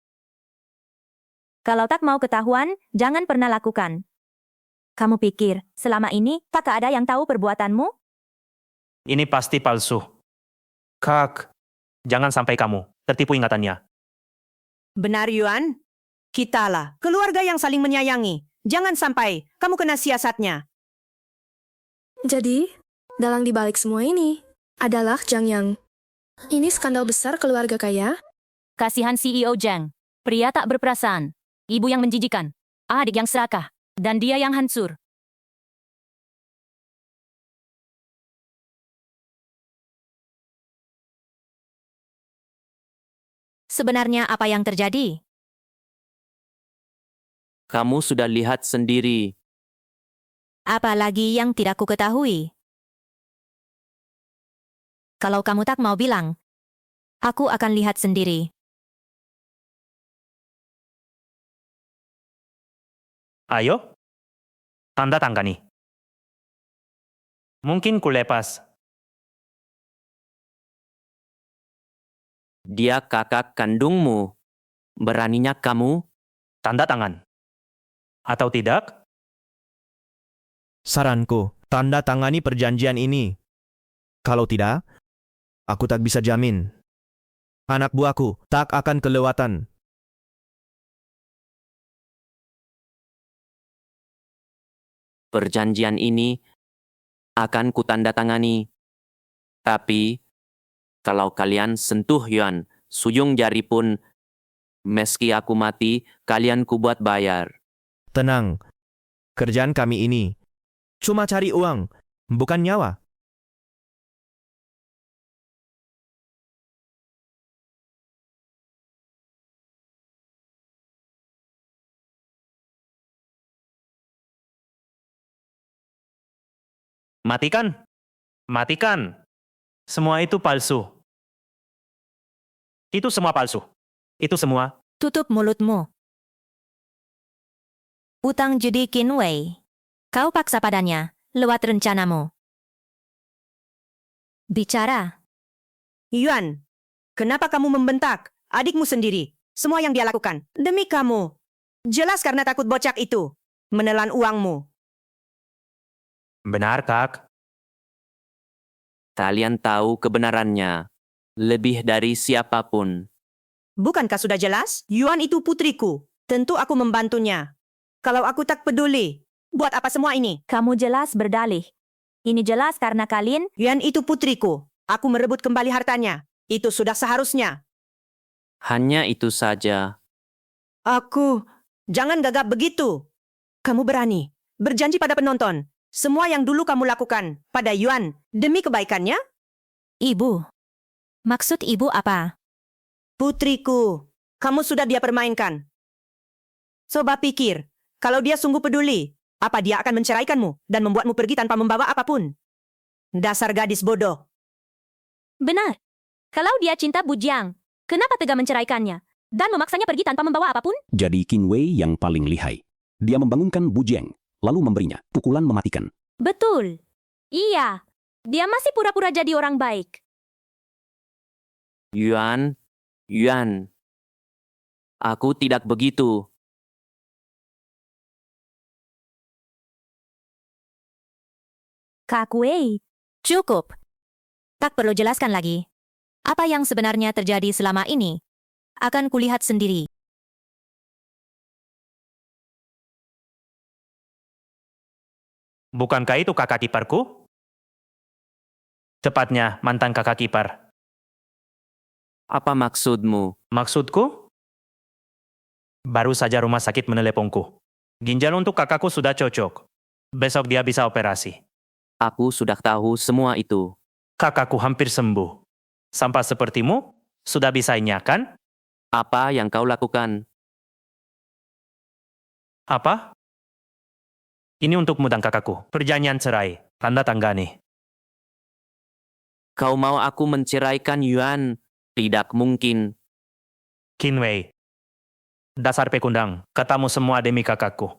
Kalau tak mau ketahuan, jangan pernah lakukan. Kamu pikir, selama ini, tak ada yang tahu perbuatanmu? Ini pasti palsu. Kak, jangan sampai kamu tertipu ingatannya. Benar, Yuan? Kitalah keluarga yang saling menyayangi. Jangan sampai kamu kena siasatnya. Jadi, dalang dibalik semua ini adalah Zhang Yang. Ini skandal besar keluarga kaya. Kasihan CEO Zhang. Pria tak berperasaan. Ibu yang menjijikan. Adik yang serakah. Dan dia yang hancur. Sebenarnya apa yang terjadi? Kamu sudah lihat sendiri. Apa lagi yang tidak ku ketahui? Kalau kamu tak mau bilang, aku akan lihat sendiri. Ayo, tanda tangani. Mungkin ku lepas. Dia kakak kandungmu. Beraninya kamu? Tanda tangan. Atau tidak? Saranku, tanda tangani perjanjian ini. Kalau tidak, aku tak bisa jamin. Anak buahku tak akan kelewatan. Perjanjian ini akan kutandatangani. Tapi, kalau kalian sentuh Yuan, sujung jari pun, meski aku mati, kalian kubuat bayar. Tenang, kerjaan kami ini cuma cari uang, bukan nyawa. Matikan. Matikan. Semua itu palsu. Itu semua palsu. Itu semua. Tutup mulutmu. Utang judi Qin Wei. Kau paksa padanya, lewat rencanamu. Bicara. Yuan, kenapa kamu membentak adikmu sendiri? Semua yang dia lakukan demi kamu. Jelas karena takut bocak itu menelan uangmu. Benar, Kak. Kalian tahu kebenarannya. Lebih dari siapapun. Bukankah sudah jelas? Yuan itu putriku. Tentu aku membantunya. Kalau aku tak peduli, buat apa semua ini? Kamu jelas berdalih. Ini jelas karena kalian... Yuan itu putriku. Aku merebut kembali hartanya. Itu sudah seharusnya. Hanya itu saja. Aku... Jangan gagap begitu. Kamu berani berjanji pada penonton. Semua yang dulu kamu lakukan pada Yuan demi kebaikannya? Ibu. Maksud ibu apa? Putriku, kamu sudah dia permainkan. Coba pikir, kalau dia sungguh peduli, apa dia akan menceraikanmu dan membuatmu pergi tanpa membawa apapun? Dasar gadis bodoh. Benar. Kalau dia cinta Bujiang, kenapa tega menceraikannya dan memaksanya pergi tanpa membawa apapun? Jadi Qin Wei yang paling lihai. Dia membangunkan Bujiang, lalu memberinya pukulan mematikan. Betul. Iya. Dia masih pura-pura jadi orang baik. Yuan, aku tidak begitu. Kak Wei. Cukup. Tak perlu jelaskan lagi. Apa yang sebenarnya terjadi selama ini? Akan kulihat sendiri. Bukankah itu kakak kiparku? Tepatnya mantan kakak kipar. Apa maksudmu? Maksudku? Baru saja rumah sakit meneleponku. Ginjal untuk kakakku sudah cocok. Besok dia bisa operasi. Aku sudah tahu semua itu. Kakakku hampir sembuh. Sampah sepertimu sudah bisa inyakan? Apa yang kau lakukan? Apa? Ini untukmu dan kakakku. Perjanjian cerai. Tanda tanggani. Kau mau aku menceraikan Yuan? Tidak mungkin. Qin Wei. Dasar pekundang. Katamu semua demi kakakku.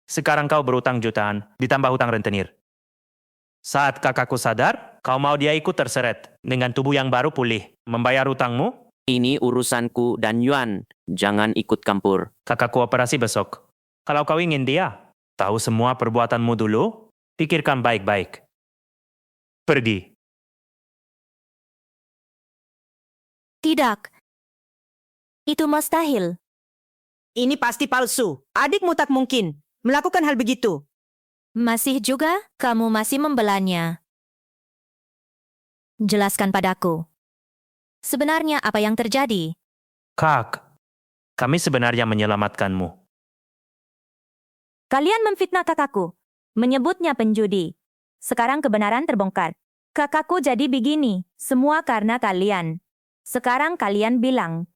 Sekarang kau berutang jutaan, ditambah hutang rentenir. Saat kakakku sadar, kau mau dia ikut terseret. Dengan tubuh yang baru pulih. Membayar hutangmu? Ini urusanku dan Yuan. Jangan ikut campur. Kakakku operasi besok. Kalau kau ingin dia, tahu semua perbuatanmu dulu, pikirkan baik-baik. Pergi. Tidak. Itu mustahil. Ini pasti palsu. Adikmu tak mungkin melakukan hal begitu. Masih juga, kamu masih membelanya. Jelaskan padaku. Sebenarnya apa yang terjadi? Kak, kami sebenarnya menyelamatkanmu. Kalian memfitnah kakakku, menyebutnya penjudi. Sekarang kebenaran terbongkar. Kakakku jadi begini, semua karena kalian. Sekarang kalian bilang,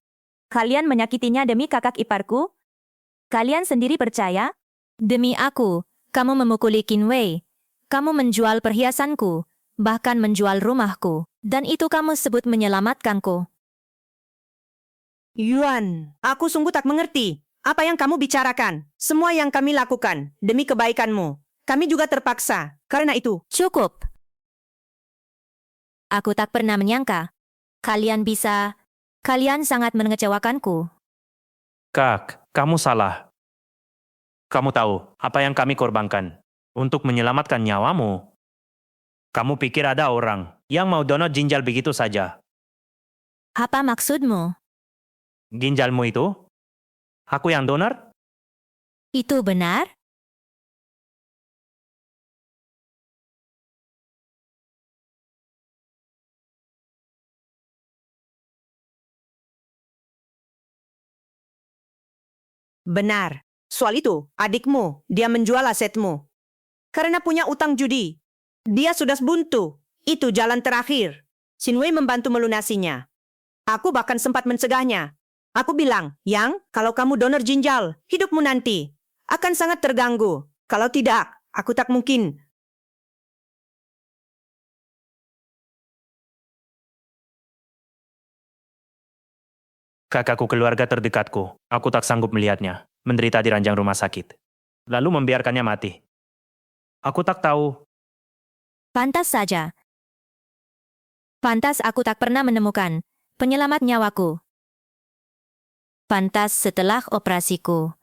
Kalian menyakitinya demi kakak iparku? Kalian sendiri percaya? Demi aku, kamu memukuli Kinwei. Kamu menjual perhiasanku, bahkan menjual rumahku. Dan itu kamu sebut menyelamatkanku. Yuan, aku sungguh tak mengerti. Apa yang kamu bicarakan? Semua yang kami lakukan demi kebaikanmu. Kami juga terpaksa. Karena itu, Cukup. Aku tak pernah menyangka. Kalian sangat mengecewakanku. Kak, kamu salah. Kamu tahu apa yang kami korbankan untuk menyelamatkan nyawamu. Kamu pikir ada orang yang mau donor ginjal begitu saja? Apa maksudmu? Ginjalmu itu? Aku yang donor? Itu benar? benar. Soal itu, adikmu, dia menjual asetmu. Karena punya utang judi. Dia sudah buntu. Itu jalan terakhir. Xinwei membantu melunasinya. Aku bahkan sempat mencegahnya. Aku bilang, Yang, kalau kamu donor ginjal, hidupmu nanti akan sangat terganggu. Kalau tidak, aku tak mungkin. Kakakku keluarga terdekatku. Aku tak sanggup melihatnya menderita di ranjang rumah sakit. Lalu membiarkannya mati. Aku tak tahu. Pantas saja. Pantas aku tak pernah menemukan penyelamat nyawaku. Pantas setelah operasiku,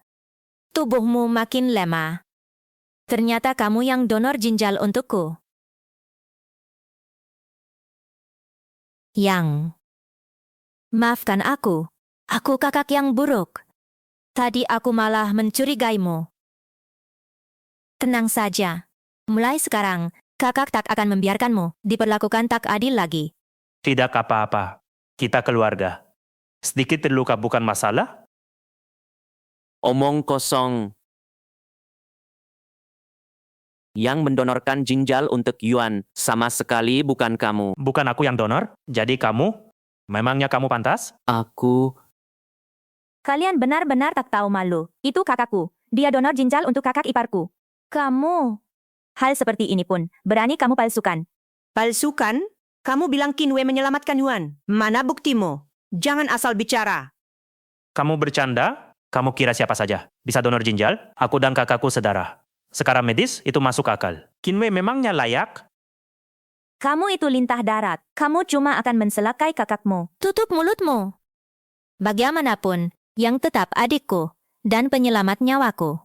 tubuhmu makin lemah. Ternyata kamu yang donor ginjal untukku. Yang, maafkan aku. Aku kakak yang buruk. Tadi aku malah mencurigaimu. Tenang saja. Mulai sekarang, kakak tak akan membiarkanmu diperlakukan tak adil lagi. Tidak apa-apa. Kita keluarga. Sedikit terluka bukan masalah? Omong kosong. Yang mendonorkan ginjal untuk Yuan sama sekali bukan kamu. Bukan aku yang donor, jadi kamu? Memangnya kamu pantas? Aku... Kalian benar-benar tak tahu malu. Itu kakakku. Dia donor ginjal untuk kakak iparku. Kamu. Hal seperti ini pun berani kamu palsukan. Palsukan? Kamu bilang Kinwei menyelamatkan Yuan. Mana buktimu? Jangan asal bicara. Kamu bercanda? Kamu kira siapa saja? Bisa donor ginjal? Aku dan kakakku sedara. Sekarang medis, itu masuk akal. Kinwei memangnya layak? Kamu itu lintah darat. Kamu cuma akan mencelakai kakakmu. Tutup mulutmu. Bagaimanapun, yang tetap adikku dan penyelamat nyawaku.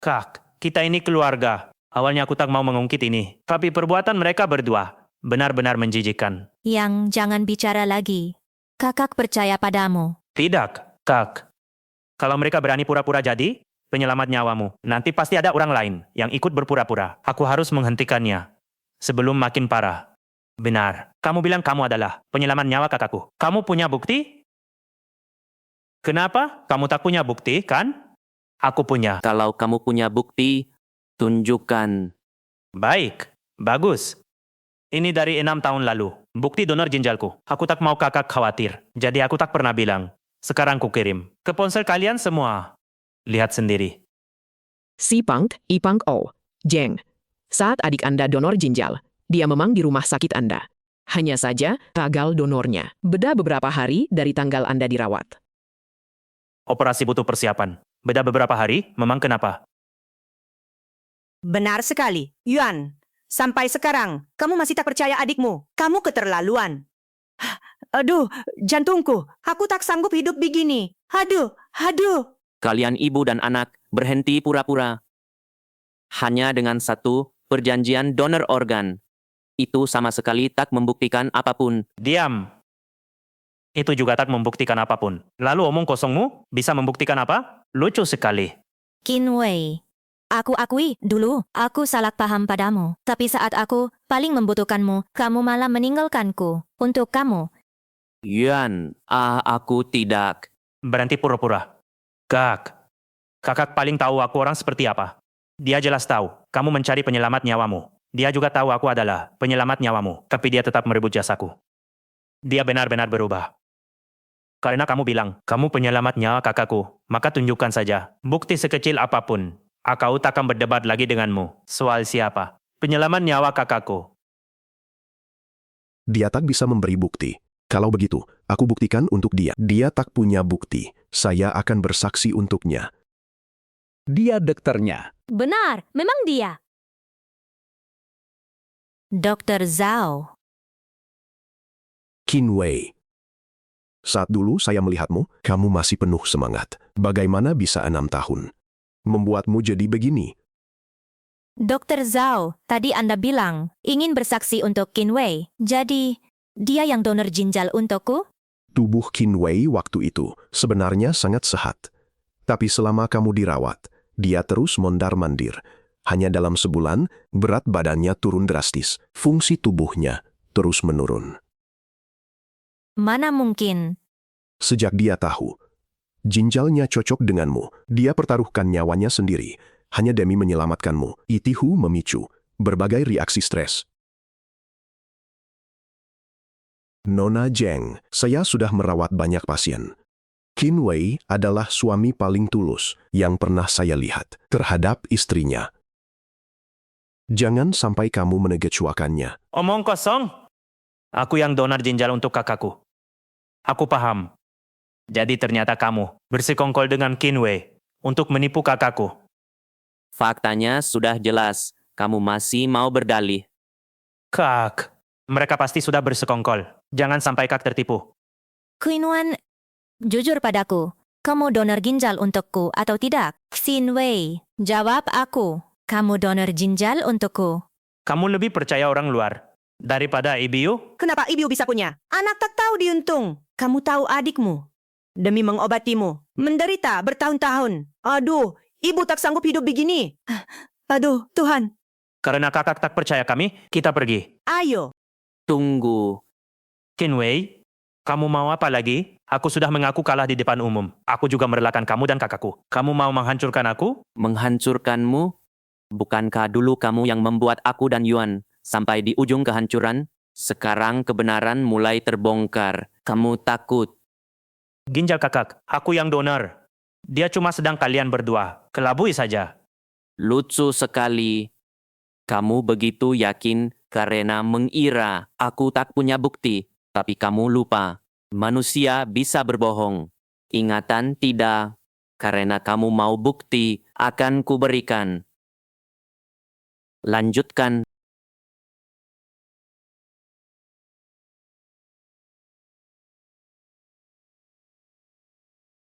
Kak, kita ini keluarga. Awalnya aku tak mau mengungkit ini. Tapi perbuatan mereka berdua benar-benar menjijikkan. Yang jangan bicara lagi. Kakak percaya padamu. Tidak, Kak. Kalau mereka berani pura-pura jadi penyelamat nyawamu, nanti pasti ada orang lain yang ikut berpura-pura. Aku harus menghentikannya sebelum makin parah. Benar, kamu bilang kamu adalah penyelamat nyawa kakakku. Kamu punya bukti? Kenapa? Kamu tak punya bukti, kan? Aku punya. Kalau kamu punya bukti, tunjukkan. Baik, bagus. Ini dari 6 tahun lalu. Bukti donor ginjalku. Aku tak mau kakak khawatir. Jadi aku tak pernah bilang. Sekarang ku kirim. Ke ponsel kalian semua. Lihat sendiri. Si Pang, Ipang O. Jeng. Saat adik Anda donor ginjal, dia memang di rumah sakit Anda. Hanya saja, gagal donornya. Beda beberapa hari dari tanggal Anda dirawat. Operasi butuh persiapan. Beda beberapa hari, memang kenapa? Benar sekali. Yuan, sampai sekarang, kamu masih tak percaya adikmu. Kamu keterlaluan. Aduh, jantungku. Aku tak sanggup hidup begini. Aduh. Kalian ibu dan anak berhenti pura-pura. Hanya dengan satu perjanjian donor organ. Itu sama sekali tak membuktikan apapun. Diam. Itu juga tak membuktikan apapun. Lalu omong kosongmu bisa membuktikan apa? Lucu sekali. Kinwei. Aku akui, dulu, aku salah paham padamu. Tapi saat aku paling membutuhkanmu, kamu malah meninggalkanku. Untuk kamu. Yuan, aku tidak. Berhenti pura-pura. Kakak paling tahu aku orang seperti apa. Dia jelas tahu, kamu mencari penyelamat nyawamu. Dia juga tahu aku adalah penyelamat nyawamu. Tapi dia tetap merebut jasaku. Dia benar-benar berubah. Karena kamu bilang, kamu penyelamat nyawa kakakku, maka tunjukkan saja. Bukti sekecil apapun. Aku takkan berdebat lagi denganmu. Soal siapa? Penyelamat nyawa kakakku. Dia tak bisa memberi bukti. Kalau begitu, aku buktikan untuk dia. Dia tak punya bukti. Saya akan bersaksi untuknya. Dia dokternya. Benar, memang dia. Dr. Zhao. Qin Wei. Saat dulu saya melihatmu, kamu masih penuh semangat. Bagaimana bisa 6 tahun? Membuatmu jadi begini. Dr. Zhao, tadi Anda bilang ingin bersaksi untuk Qin Wei. Jadi, dia yang donor ginjal untukku? Tubuh Qin Wei waktu itu sebenarnya sangat sehat. Tapi selama kamu dirawat, dia terus mondar-mandir. Hanya dalam sebulan, berat badannya turun drastis. Fungsi tubuhnya terus menurun. Mana mungkin? Sejak dia tahu, ginjalnya cocok denganmu, dia pertaruhkan nyawanya sendiri, hanya demi menyelamatkanmu. Itu memicu berbagai reaksi stres. Nona Zheng, saya sudah merawat banyak pasien. Qin Wei adalah suami paling tulus yang pernah saya lihat terhadap istrinya. Jangan sampai kamu menegecewakannya. Omong kosong. Aku yang donor ginjal untuk kakakku. Aku paham. Jadi ternyata kamu bersekongkol dengan Qin Wei untuk menipu kakakku. Faktanya sudah jelas. Kamu masih mau berdalih. Kak, mereka pasti sudah bersekongkol. Jangan sampai kak tertipu. Qin Wan, jujur padaku. Kamu donor ginjal untukku atau tidak? Qin Wei, jawab aku. Kamu donor ginjal untukku. Kamu lebih percaya orang luar daripada Ibiu? Kenapa ibu bisa punya? Anak tak tahu diuntung. Kamu tahu adikmu. Demi mengobatimu. Menderita bertahun-tahun. Aduh, ibu tak sanggup hidup begini. Aduh, Tuhan. Karena kakak tak percaya kami, kita pergi. Ayo. Tunggu. Qin Wei, kamu mau apa lagi? Aku sudah mengaku kalah di depan umum. Aku juga merelakan kamu dan kakakku. Kamu mau menghancurkan aku? Menghancurkanmu? Bukankah dulu kamu yang membuat aku dan Yuan sampai di ujung kehancuran? Sekarang kebenaran mulai terbongkar. Kamu takut. Ginjal kakak, aku yang donor. Dia cuma sedang kalian berdua. Kelabui saja. Lucu sekali. Kamu begitu yakin karena mengira aku tak punya bukti. Tapi kamu lupa. Manusia bisa berbohong. Ingatan tidak. Karena kamu mau bukti, akan kuberikan. Lanjutkan.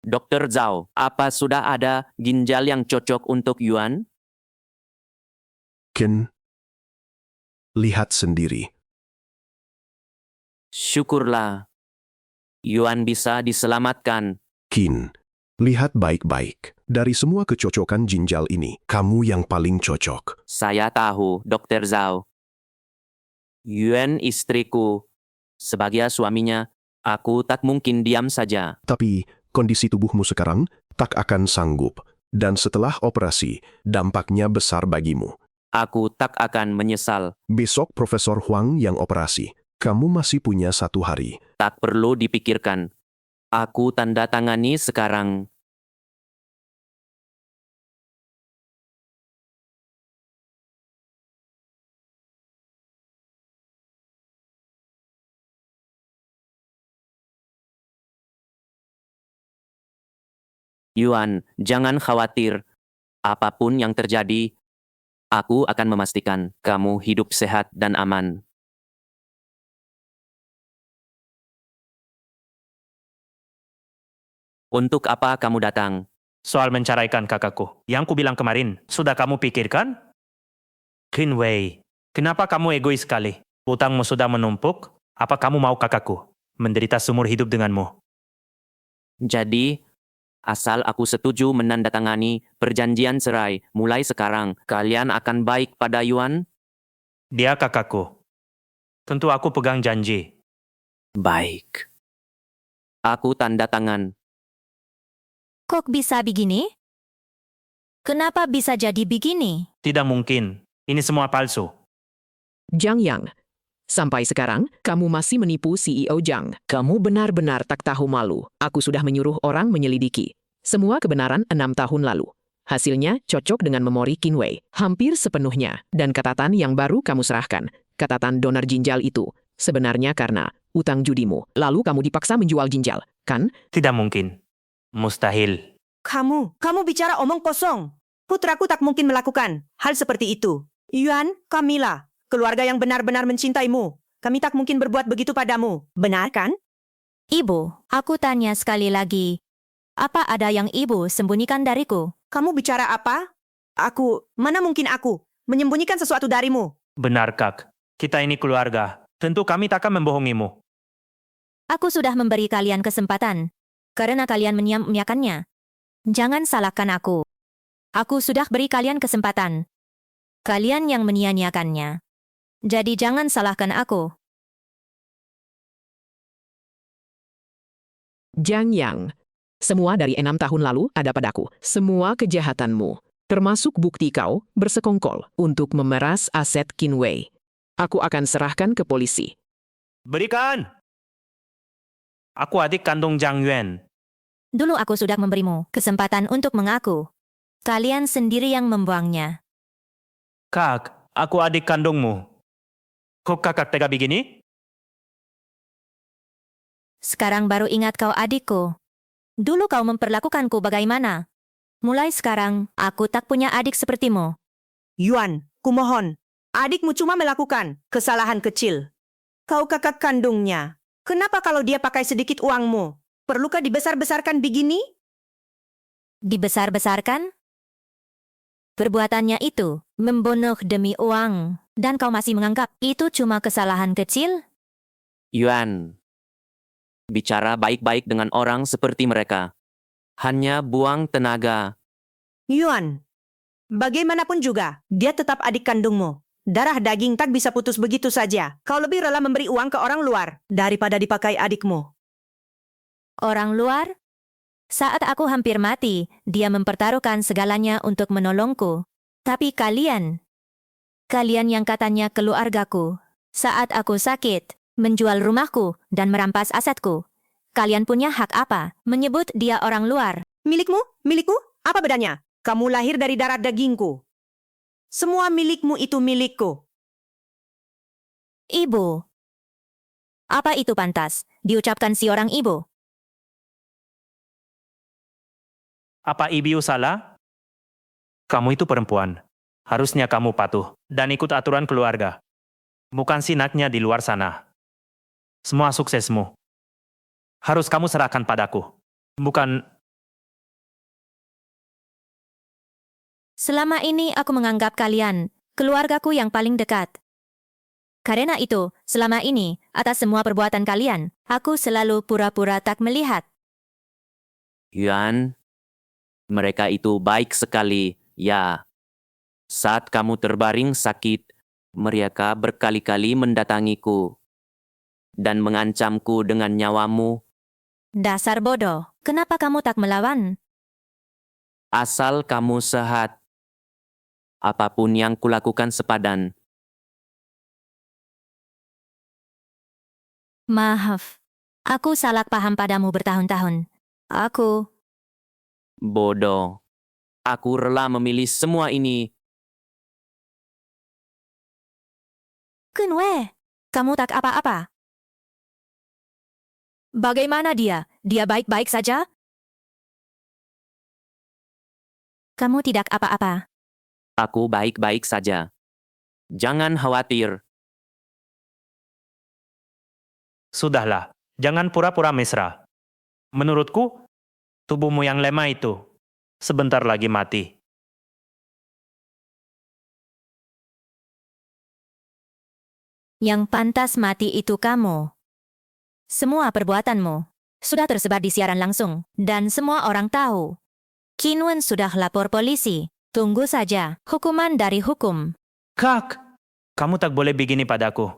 Dr. Zhao, apa sudah ada ginjal yang cocok untuk Yuan? Qin, lihat sendiri. Syukurlah. Yuan bisa diselamatkan. Qin, lihat baik-baik. Dari semua kecocokan ginjal ini, kamu yang paling cocok. Saya tahu, Dr. Zhao. Yuan istriku. Sebagai suaminya, aku tak mungkin diam saja. Tapi, kondisi tubuhmu sekarang tak akan sanggup. Dan setelah operasi, dampaknya besar bagimu. Aku tak akan menyesal. Besok Profesor Huang yang operasi. Kamu masih punya 1 hari. Tak perlu dipikirkan. Aku tanda tangani sekarang. Yuan, jangan khawatir. Apapun yang terjadi, aku akan memastikan kamu hidup sehat dan aman. Untuk apa kamu datang? Soal menceraikan kakakku. Yang ku bilang kemarin, sudah kamu pikirkan? Qin Wei, kenapa kamu egois sekali? Utangmu sudah menumpuk? Apa kamu mau kakakku menderita seumur hidup denganmu? Jadi, asal aku setuju menandatangani perjanjian cerai, mulai sekarang, kalian akan baik pada Yuan? Dia kakakku. Tentu aku pegang janji. Baik. Aku tanda tangan. Kok bisa begini? Kenapa bisa jadi begini? Tidak mungkin. Ini semua palsu. Zhang Yang, Sampai sekarang, kamu masih menipu CEO Zhang. Kamu benar-benar tak tahu malu. Aku sudah menyuruh orang menyelidiki semua kebenaran 6 tahun lalu. Hasilnya cocok dengan memori Qinwei. Hampir sepenuhnya. Dan catatan yang baru kamu serahkan, catatan donor ginjal itu, sebenarnya karena utang judimu. Lalu kamu dipaksa menjual ginjal, kan? Tidak mungkin. Mustahil. Kamu bicara omong kosong. Putraku tak mungkin melakukan hal seperti itu. Yuan, Camilla, keluarga yang benar-benar mencintaimu. Kami tak mungkin berbuat begitu padamu. Benar kan? Ibu, aku tanya sekali lagi. Apa ada yang ibu sembunyikan dariku? Kamu bicara apa? Mana mungkin aku menyembunyikan sesuatu darimu? Benar, Kak. Kita ini keluarga. Tentu kami takkan membohongimu. Aku sudah memberi kalian kesempatan. Karena kalian menyia-nyiakannya. Jangan salahkan aku. Aku sudah beri kalian kesempatan. Kalian yang menyia-nyiakannya. Jadi jangan salahkan aku. Zhang Yang. Semua dari 6 tahun lalu ada padaku. Semua kejahatanmu, termasuk bukti kau bersekongkol untuk memeras aset Qinwei. Aku akan serahkan ke polisi. Berikan! Aku adik kandung Zhang Yuan. Dulu aku sudah memberimu kesempatan untuk mengaku. Kalian sendiri yang membuangnya. Kak, aku adik kandungmu. Kok kakak tega begini? Sekarang baru ingat kau adikku. Dulu kau memperlakukanku bagaimana? Mulai sekarang, aku tak punya adik sepertimu. Yuan, kumohon. Adikmu cuma melakukan kesalahan kecil. Kau kakak kandungnya. Kenapa kalau dia pakai sedikit uangmu? Perlukah dibesar-besarkan begini? Dibesar-besarkan? Perbuatannya itu membunuh demi uang. Dan kau masih menganggap itu cuma kesalahan kecil? Yuan, bicara baik-baik dengan orang seperti mereka. Hanya buang tenaga. Yuan, bagaimanapun juga, dia tetap adik kandungmu. Darah daging tak bisa putus begitu saja. Kau lebih rela memberi uang ke orang luar daripada dipakai adikmu. Orang luar? Saat aku hampir mati, dia mempertaruhkan segalanya untuk menolongku. Tapi kalian yang katanya keluargaku, saat aku sakit, menjual rumahku dan merampas asetku. Kalian punya hak apa menyebut dia orang luar? Milikmu? Milikku? Apa bedanya? Kamu lahir dari darah dagingku. Semua milikmu itu milikku. Ibu. Apa itu pantas diucapkan si orang ibu? Apa ibu salah? Kamu itu perempuan. Harusnya kamu patuh dan ikut aturan keluarga. Bukan sinaknya di luar sana. Semua suksesmu harus kamu serahkan padaku. Bukan... Selama ini aku menganggap kalian keluargaku yang paling dekat. Karena itu, selama ini, atas semua perbuatan kalian, aku selalu pura-pura tak melihat. Yuan, mereka itu baik sekali, ya. Saat kamu terbaring sakit, mereka berkali-kali mendatangiku dan mengancamku dengan nyawamu. Dasar bodoh, kenapa kamu tak melawan? Asal kamu sehat, apapun yang kulakukan sepadan. Maaf, aku salah paham padamu bertahun-tahun. Aku... Bodoh. Aku rela memilih semua ini. Qinwei, kamu tak apa-apa. Bagaimana dia? Dia baik-baik saja? Kamu tidak apa-apa. Aku baik-baik saja. Jangan khawatir. Sudahlah, jangan pura-pura mesra. Menurutku, tubuhmu yang lemah itu sebentar lagi mati. Yang pantas mati itu kamu. Semua perbuatanmu sudah tersebar di siaran langsung, dan semua orang tahu. Qinwen sudah lapor polisi. Tunggu saja hukuman dari hukum. Kak, kamu tak boleh begini padaku.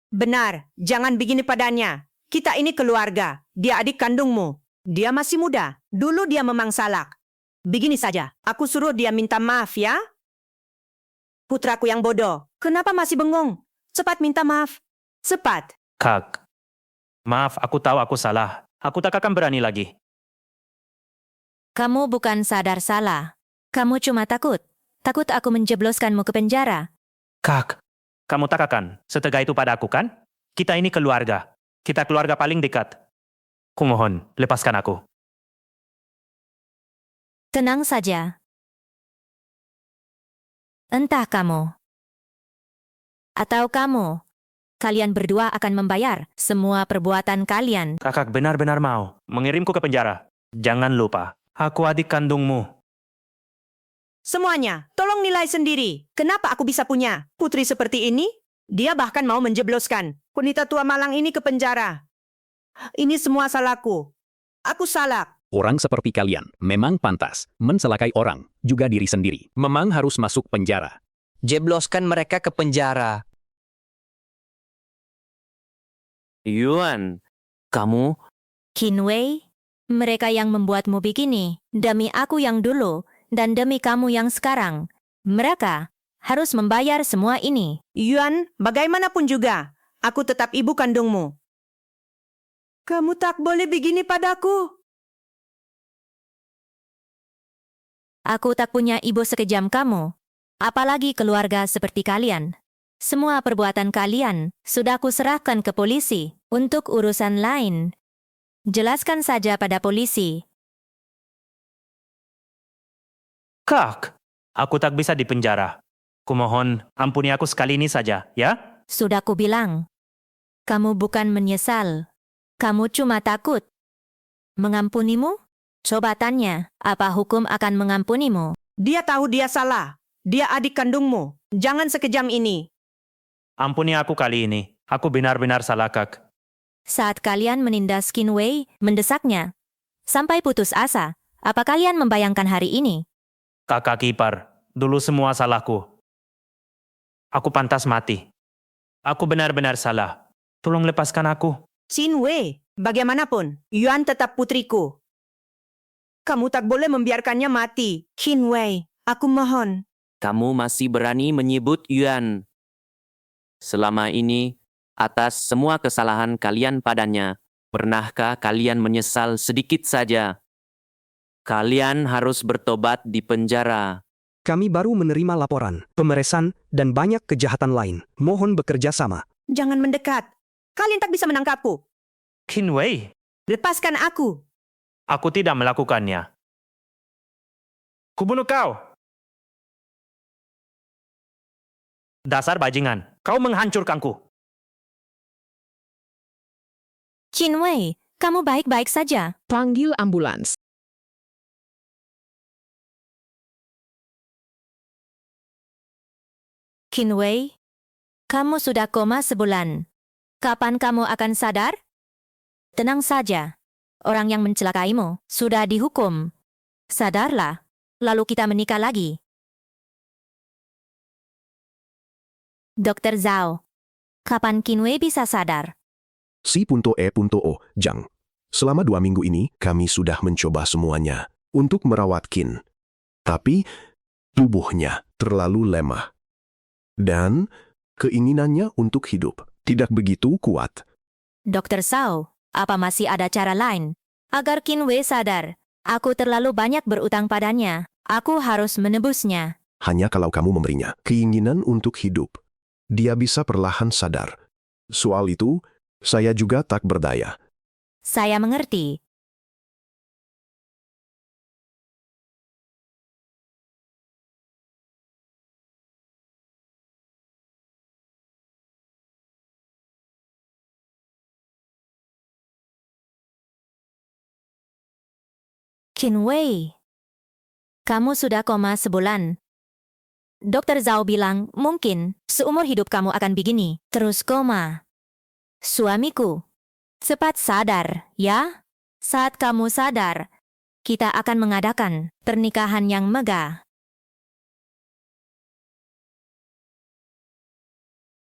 Benar, jangan begini padanya. Kita ini keluarga. Dia adik kandungmu. Dia masih muda. Dulu dia memang salah. Begini saja, aku suruh dia minta maaf ya. Putraku yang bodoh, kenapa masih bengong? Cepat minta maaf. Cepat. Kak, maaf, aku tahu aku salah. Aku tak akan berani lagi. Kamu bukan sadar salah. Kamu cuma takut. Takut aku menjebloskanmu ke penjara. Kak, kamu tak akan setegah itu pada aku kan? Kita ini keluarga. Kita keluarga paling dekat. Kumohon, lepaskan aku. Tenang saja. Entah kamu atau kamu, kalian berdua akan membayar semua perbuatan kalian. Kakak benar-benar mau mengirimku ke penjara. Jangan lupa, aku adik kandungmu. Semuanya, tolong nilai sendiri. Kenapa aku bisa punya putri seperti ini? Dia bahkan mau menjebloskan wanita tua malang ini ke penjara. Ini semua salahku. Aku salah. Orang seperti kalian memang pantas mencelakai orang, juga diri sendiri. Memang harus masuk penjara. Jebloskan mereka ke penjara. Yuan, kamu Kinwei, mereka yang membuatmu begini, demi aku yang dulu, dan demi kamu yang sekarang. Mereka harus membayar semua ini. Yuan, bagaimanapun juga, aku tetap ibu kandungmu. Kamu tak boleh begini padaku. Aku tak punya ibu sekejam kamu. Apalagi keluarga seperti kalian. Semua perbuatan kalian sudah kuserahkan ke polisi untuk urusan lain. Jelaskan saja pada polisi. Kak, aku tak bisa dipenjara. Kumohon, ampuni aku sekali ini saja, ya? Sudah kubilang. Kamu bukan menyesal. Kamu cuma takut. Mengampunimu? Coba tanya, apa hukum akan mengampunimu? Dia tahu dia salah. Dia adik kandungmu. Jangan sekejam ini. Ampuni aku kali ini. Aku benar-benar salah, Kak. Saat kalian menindas Kinwei, mendesaknya, sampai putus asa, apa kalian membayangkan hari ini? Kakak ipar, dulu semua salahku. Aku pantas mati. Aku benar-benar salah. Tolong lepaskan aku. Qin Wei, bagaimanapun, Yuan tetap putriku. Kamu tak boleh membiarkannya mati. Qin Wei, aku mohon. Kamu masih berani menyebut Yuan. Selama ini, atas semua kesalahan kalian padanya, pernahkah kalian menyesal sedikit saja? Kalian harus bertobat di penjara. Kami baru menerima laporan, pemeresan, dan banyak kejahatan lain. Mohon bekerja sama. Jangan mendekat. Kalian tak bisa menangkapku. Kinwei, Lepaskan aku. aku tidak melakukannya. Kubunuh kau. Dasar bajingan, kau menghancurkanku. Kinwei, kamu baik-baik saja. Panggil ambulans. Kinwei, kamu sudah koma sebulan. Kapan kamu akan sadar? Tenang saja. Orang yang mencelakaimu sudah dihukum. Sadarlah, lalu kita menikah lagi. Dokter Zhao, kapan Kinwei bisa sadar? Si.E.O. Jang. Selama 2 minggu ini, kami sudah mencoba semuanya untuk merawat Qin. Tapi, tubuhnya terlalu lemah. Dan, keinginannya untuk hidup tidak begitu kuat. Dokter Zhao, apa masih ada cara lain? Agar Kinwei sadar, aku terlalu banyak berutang padanya. Aku harus menebusnya. Hanya kalau kamu memberinya keinginan untuk hidup, dia bisa perlahan sadar. Soal itu, saya juga tak berdaya. Saya mengerti. Kinwei, kamu sudah koma sebulan. Dokter Zhao bilang, mungkin seumur hidup kamu akan begini, terus koma. Suamiku, cepat sadar, ya? Saat kamu sadar, kita akan mengadakan pernikahan yang megah.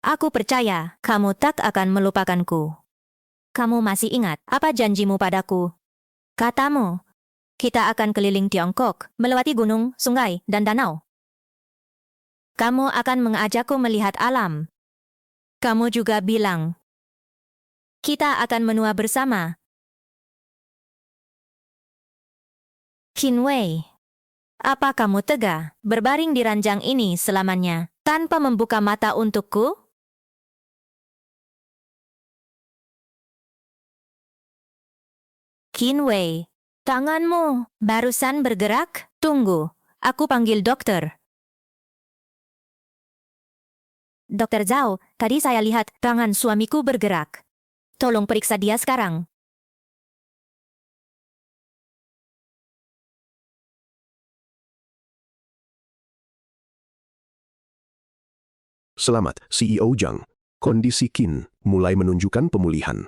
Aku percaya kamu tak akan melupakanku. Kamu masih ingat apa janjimu padaku? Katamu, kita akan keliling Tiongkok, melewati gunung, sungai, dan danau. Kamu akan mengajakku melihat alam. Kamu juga bilang. Kita akan menua bersama. Qin Wei, apa kamu tega berbaring di ranjang ini selamanya tanpa membuka mata untukku? Qin Wei, tanganmu barusan bergerak? Tunggu, aku panggil dokter. Dokter Zhao, tadi saya lihat tangan suamiku bergerak. Tolong periksa dia sekarang. Selamat, CEO Zhang. Kondisi Qin mulai menunjukkan pemulihan.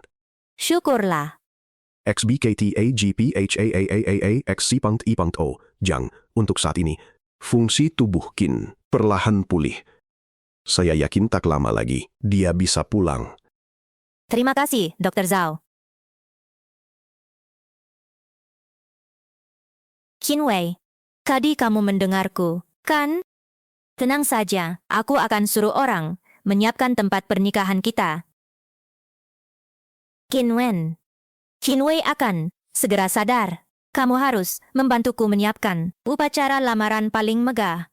Syukurlah. XBKTAGPHAAAAXC.I.O. Zhang, untuk saat ini, fungsi tubuh Qin perlahan pulih. Saya yakin tak lama lagi, dia bisa pulang. Terima kasih, Dr. Zhao. Qin Wei, tadi kamu mendengarku, kan? Tenang saja, aku akan suruh orang menyiapkan tempat pernikahan kita. Qin Wei akan segera sadar. Kamu harus membantuku menyiapkan upacara lamaran paling megah.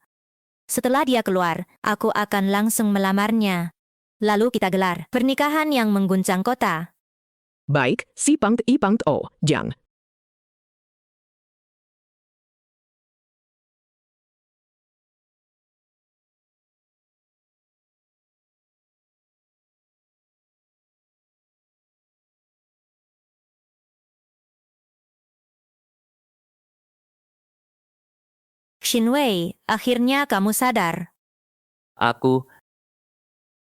Setelah dia keluar, aku akan langsung melamarnya. Lalu kita gelar pernikahan yang mengguncang kota. Baik, si Pang O, Zhang. Qin Wei, akhirnya kamu sadar.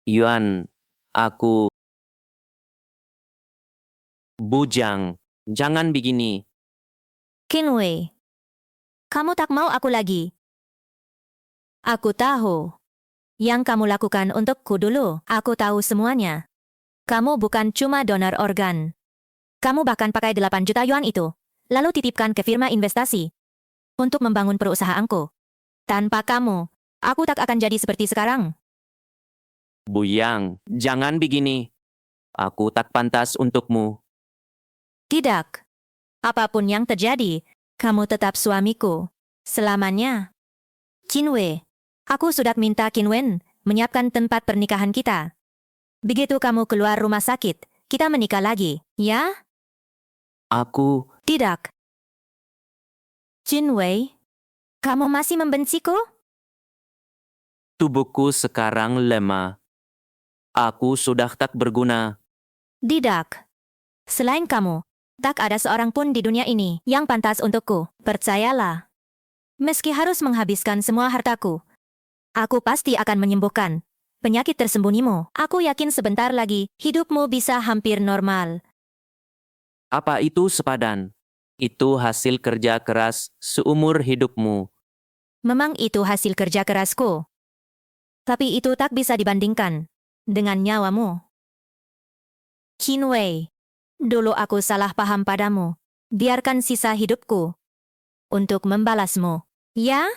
Yuan, aku... Bujang, jangan begini. Qin Wei, kamu tak mau aku lagi. Aku tahu. Yang kamu lakukan untukku dulu, aku tahu semuanya. Kamu bukan cuma donor organ. Kamu bahkan pakai 8 juta yuan itu, lalu titipkan ke firma investasi untuk membangun perusahaanku. Tanpa kamu, aku tak akan jadi seperti sekarang. Buyang, jangan begini. Aku tak pantas untukmu. Tidak. Apapun yang terjadi, kamu tetap suamiku. Selamanya. Qin Wei, aku sudah minta Qin Wen menyiapkan tempat pernikahan kita. Begitu kamu keluar rumah sakit, kita menikah lagi, ya? Aku... Tidak. Qin Wei, kamu masih membenciku? Tubuhku sekarang lemah. Aku sudah tak berguna. Tidak. Selain kamu, tak ada seorang pun di dunia ini yang pantas untukku. Percayalah. Meski harus menghabiskan semua hartaku, aku pasti akan menyembuhkan penyakit tersembunyimu. Aku yakin sebentar lagi hidupmu bisa hampir normal. Apa itu sepadan? Itu hasil kerja keras seumur hidupmu. Memang itu hasil kerja kerasku. Tapi itu tak bisa dibandingkan dengan nyawamu. Qin Wei, dulu aku salah paham padamu. Biarkan sisa hidupku untuk membalasmu. Ya?